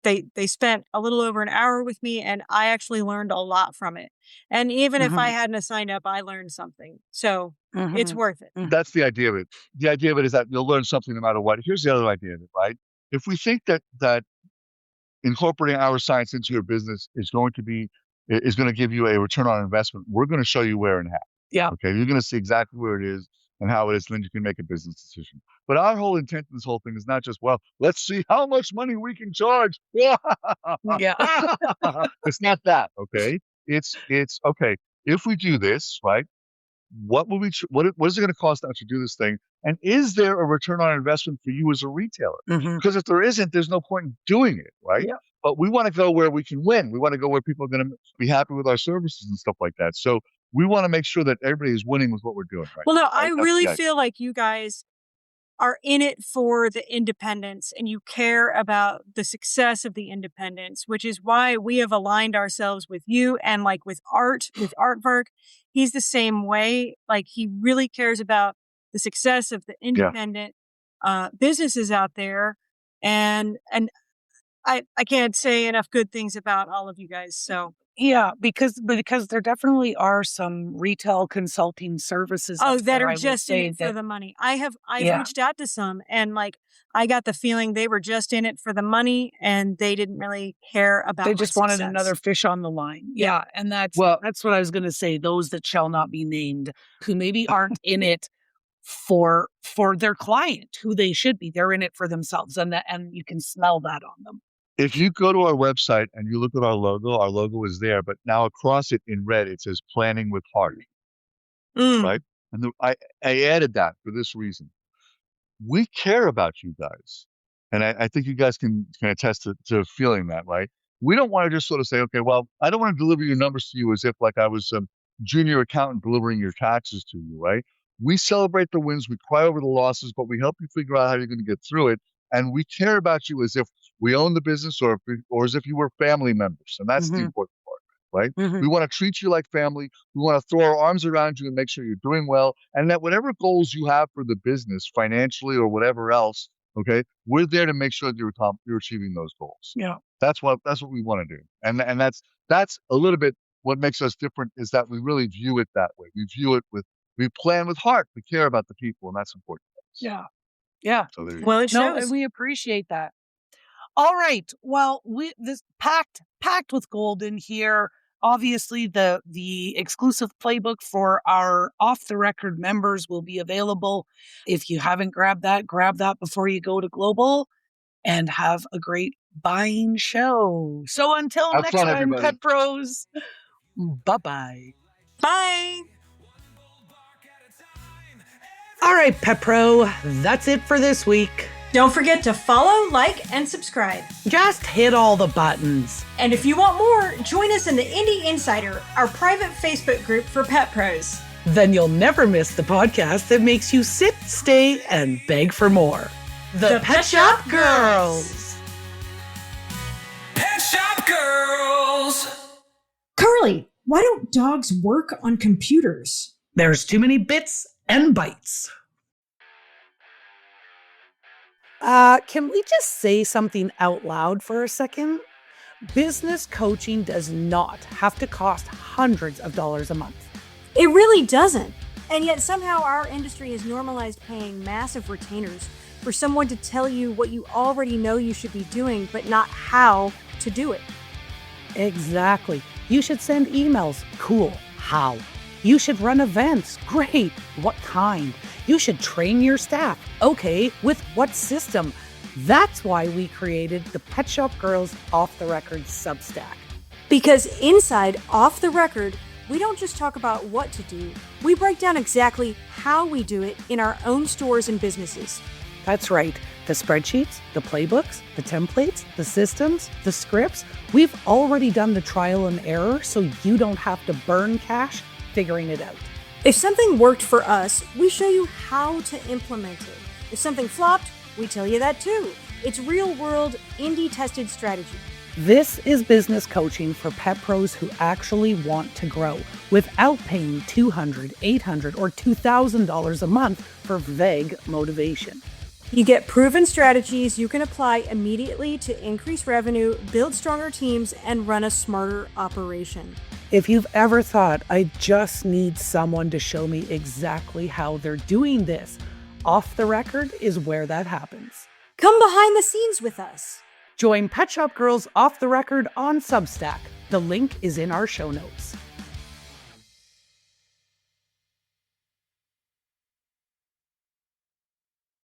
[SPEAKER 2] they spent a little over an hour with me, and I actually learned a lot from it. And even if I
[SPEAKER 1] Mhm,
[SPEAKER 2] hadn't signed up, I learned something. So it's
[SPEAKER 1] mhm,
[SPEAKER 2] worth it.
[SPEAKER 1] mhm.
[SPEAKER 6] That's the idea of it. The idea of it is that you'll learn something no matter what. Here's the other idea of it, right? If we think that incorporating our science into your business is going to give you a return on investment, we're going to show you where and how.
[SPEAKER 1] Yeah.
[SPEAKER 6] Okay, you're going to see exactly where it is and how it is, and then you can make a business decision. But our whole intent in this whole thing is not just, well, let's see how much money we can charge.
[SPEAKER 1] Yeah.
[SPEAKER 6] It's not that, okay? It's okay. If we do this, right? What will we? What is it going to cost us to do this thing? And is there a return on investment for you as a retailer?
[SPEAKER 1] Mhm.
[SPEAKER 6] Because if there isn't, there's no point in doing it, right?
[SPEAKER 1] Yeah.
[SPEAKER 6] But we want to go where we can win. We want to go where people are going to be happy with our services and stuff like that. So we want to make sure that everybody is winning with what we're doing, right?
[SPEAKER 2] Well, no,
[SPEAKER 6] now,
[SPEAKER 2] I
[SPEAKER 6] right? That's
[SPEAKER 2] really
[SPEAKER 6] the idea.
[SPEAKER 2] feel like you guys are in it for the independence, and you care about the success of the independence, which is why we have aligned ourselves with you. And like with Artvark, he's the same way. Like he really cares about the success of the independent businesses out there. And I can't say enough good things about all of you guys. So
[SPEAKER 1] Yeah, because there definitely are some retail consulting services out
[SPEAKER 2] that
[SPEAKER 1] there,
[SPEAKER 2] are
[SPEAKER 1] I will
[SPEAKER 2] just in
[SPEAKER 1] say
[SPEAKER 2] it for
[SPEAKER 1] that
[SPEAKER 2] the money. I've
[SPEAKER 1] yeah,
[SPEAKER 2] reached out to some, and like I got the feeling they were just in it for the money, and they didn't really care about
[SPEAKER 1] they
[SPEAKER 2] my
[SPEAKER 1] just wanted
[SPEAKER 2] success.
[SPEAKER 1] another fish on the line.
[SPEAKER 2] Yeah.
[SPEAKER 1] Yeah, and that's
[SPEAKER 6] Well,
[SPEAKER 1] what I was gonna say, those that shall not be named, who maybe aren't in it for their client, who they should be. They're in it for themselves, and you can smell that on them.
[SPEAKER 6] if you go to our website and you look at our logo is there, but now across it in red it says "Planning with Heart,"
[SPEAKER 2] Mm.
[SPEAKER 6] right? And I added that for this reason. We care about you guys. And I think you guys can attest to feeling that, right? We don't want to just sort of say, okay, well, I don't want to deliver your numbers to you as if like I was some junior accountant delivering your taxes to you, right? We celebrate the wins, we cry over the losses, but we help you figure out how you're going to get through it. And we care about you as if we own the business or as if you were family members. And that's the
[SPEAKER 1] Mhm,
[SPEAKER 6] important part, right?
[SPEAKER 1] mhm.
[SPEAKER 6] We want to treat you like family. We want to throw our arms around you and make sure you're doing well. And that whatever goals you have for the business, financially or whatever else, okay, we're there to make sure that you're achieving those goals.
[SPEAKER 1] Yeah.
[SPEAKER 6] That's what we want to do. And that's a little bit what makes us different is that we really view it that way. We plan with heart. We care about the people, and that's important to us.
[SPEAKER 1] Yeah. Yeah.
[SPEAKER 6] So there you go.
[SPEAKER 2] Well, it
[SPEAKER 1] No,
[SPEAKER 2] shows.
[SPEAKER 1] and we appreciate that. All right. Well, this packed with gold in here. Obviously, the exclusive playbook for our off the record members will be available. If you haven't grabbed that, grab that before you go to global, and have a great buying show. So until
[SPEAKER 6] Have
[SPEAKER 1] next
[SPEAKER 6] fun,
[SPEAKER 1] time,
[SPEAKER 6] everybody.
[SPEAKER 1] Pet Pros. Bye-bye.
[SPEAKER 2] Bye.
[SPEAKER 1] All right, Pet Pro, that's it for this week.
[SPEAKER 3] Don't forget to follow, like, and subscribe.
[SPEAKER 1] Just hit all the buttons.
[SPEAKER 3] And if you want more, join us in the Indie Insider, our private Facebook group for pet pros.
[SPEAKER 1] Then you'll never miss the podcast that makes you sit, stay, and beg for more. The Pet Shop Girls.
[SPEAKER 5] Pet Shop Girls.
[SPEAKER 3] Carly, why don't dogs work on computers?
[SPEAKER 1] There's too many bits and bytes. Can we just say something out loud for a second? Business coaching does not have to cost hundreds of dollars a month.
[SPEAKER 2] It really doesn't. And yet somehow our industry has normalized paying massive retainers for someone to tell you what you already know you should be doing, but not how to do it.
[SPEAKER 1] Exactly. You should send emails. Cool. How? You should run events. Great. What kind? You should train your staff. Okay. With what system? That's why we created the Pet Shop Girls Off the Record Substack.
[SPEAKER 2] Because inside Off the Record, we don't just talk about what to do, we break down exactly how we do it in our own stores and businesses.
[SPEAKER 1] That's right. The spreadsheets, the playbooks, the templates, the systems, the scripts. We've already done the trial and error, so you don't have to burn cash figuring it out.
[SPEAKER 2] If something worked for us, we show you how to implement it. If something flopped, we tell you that too. It's real-world, indie-tested strategy.
[SPEAKER 1] This is business coaching for pet pros who actually want to grow without paying $200, $800, or $2,000 a month for vague motivation.
[SPEAKER 2] You get proven strategies you can apply immediately to increase revenue, build stronger teams, and run a smarter operation.
[SPEAKER 1] If you've ever thought, I just need someone to show me exactly how they're doing this, Off the Record is where that happens.
[SPEAKER 2] Come behind the scenes with us.
[SPEAKER 1] Join Pet Shop Girls Off the Record on Substack. The link is in our show notes.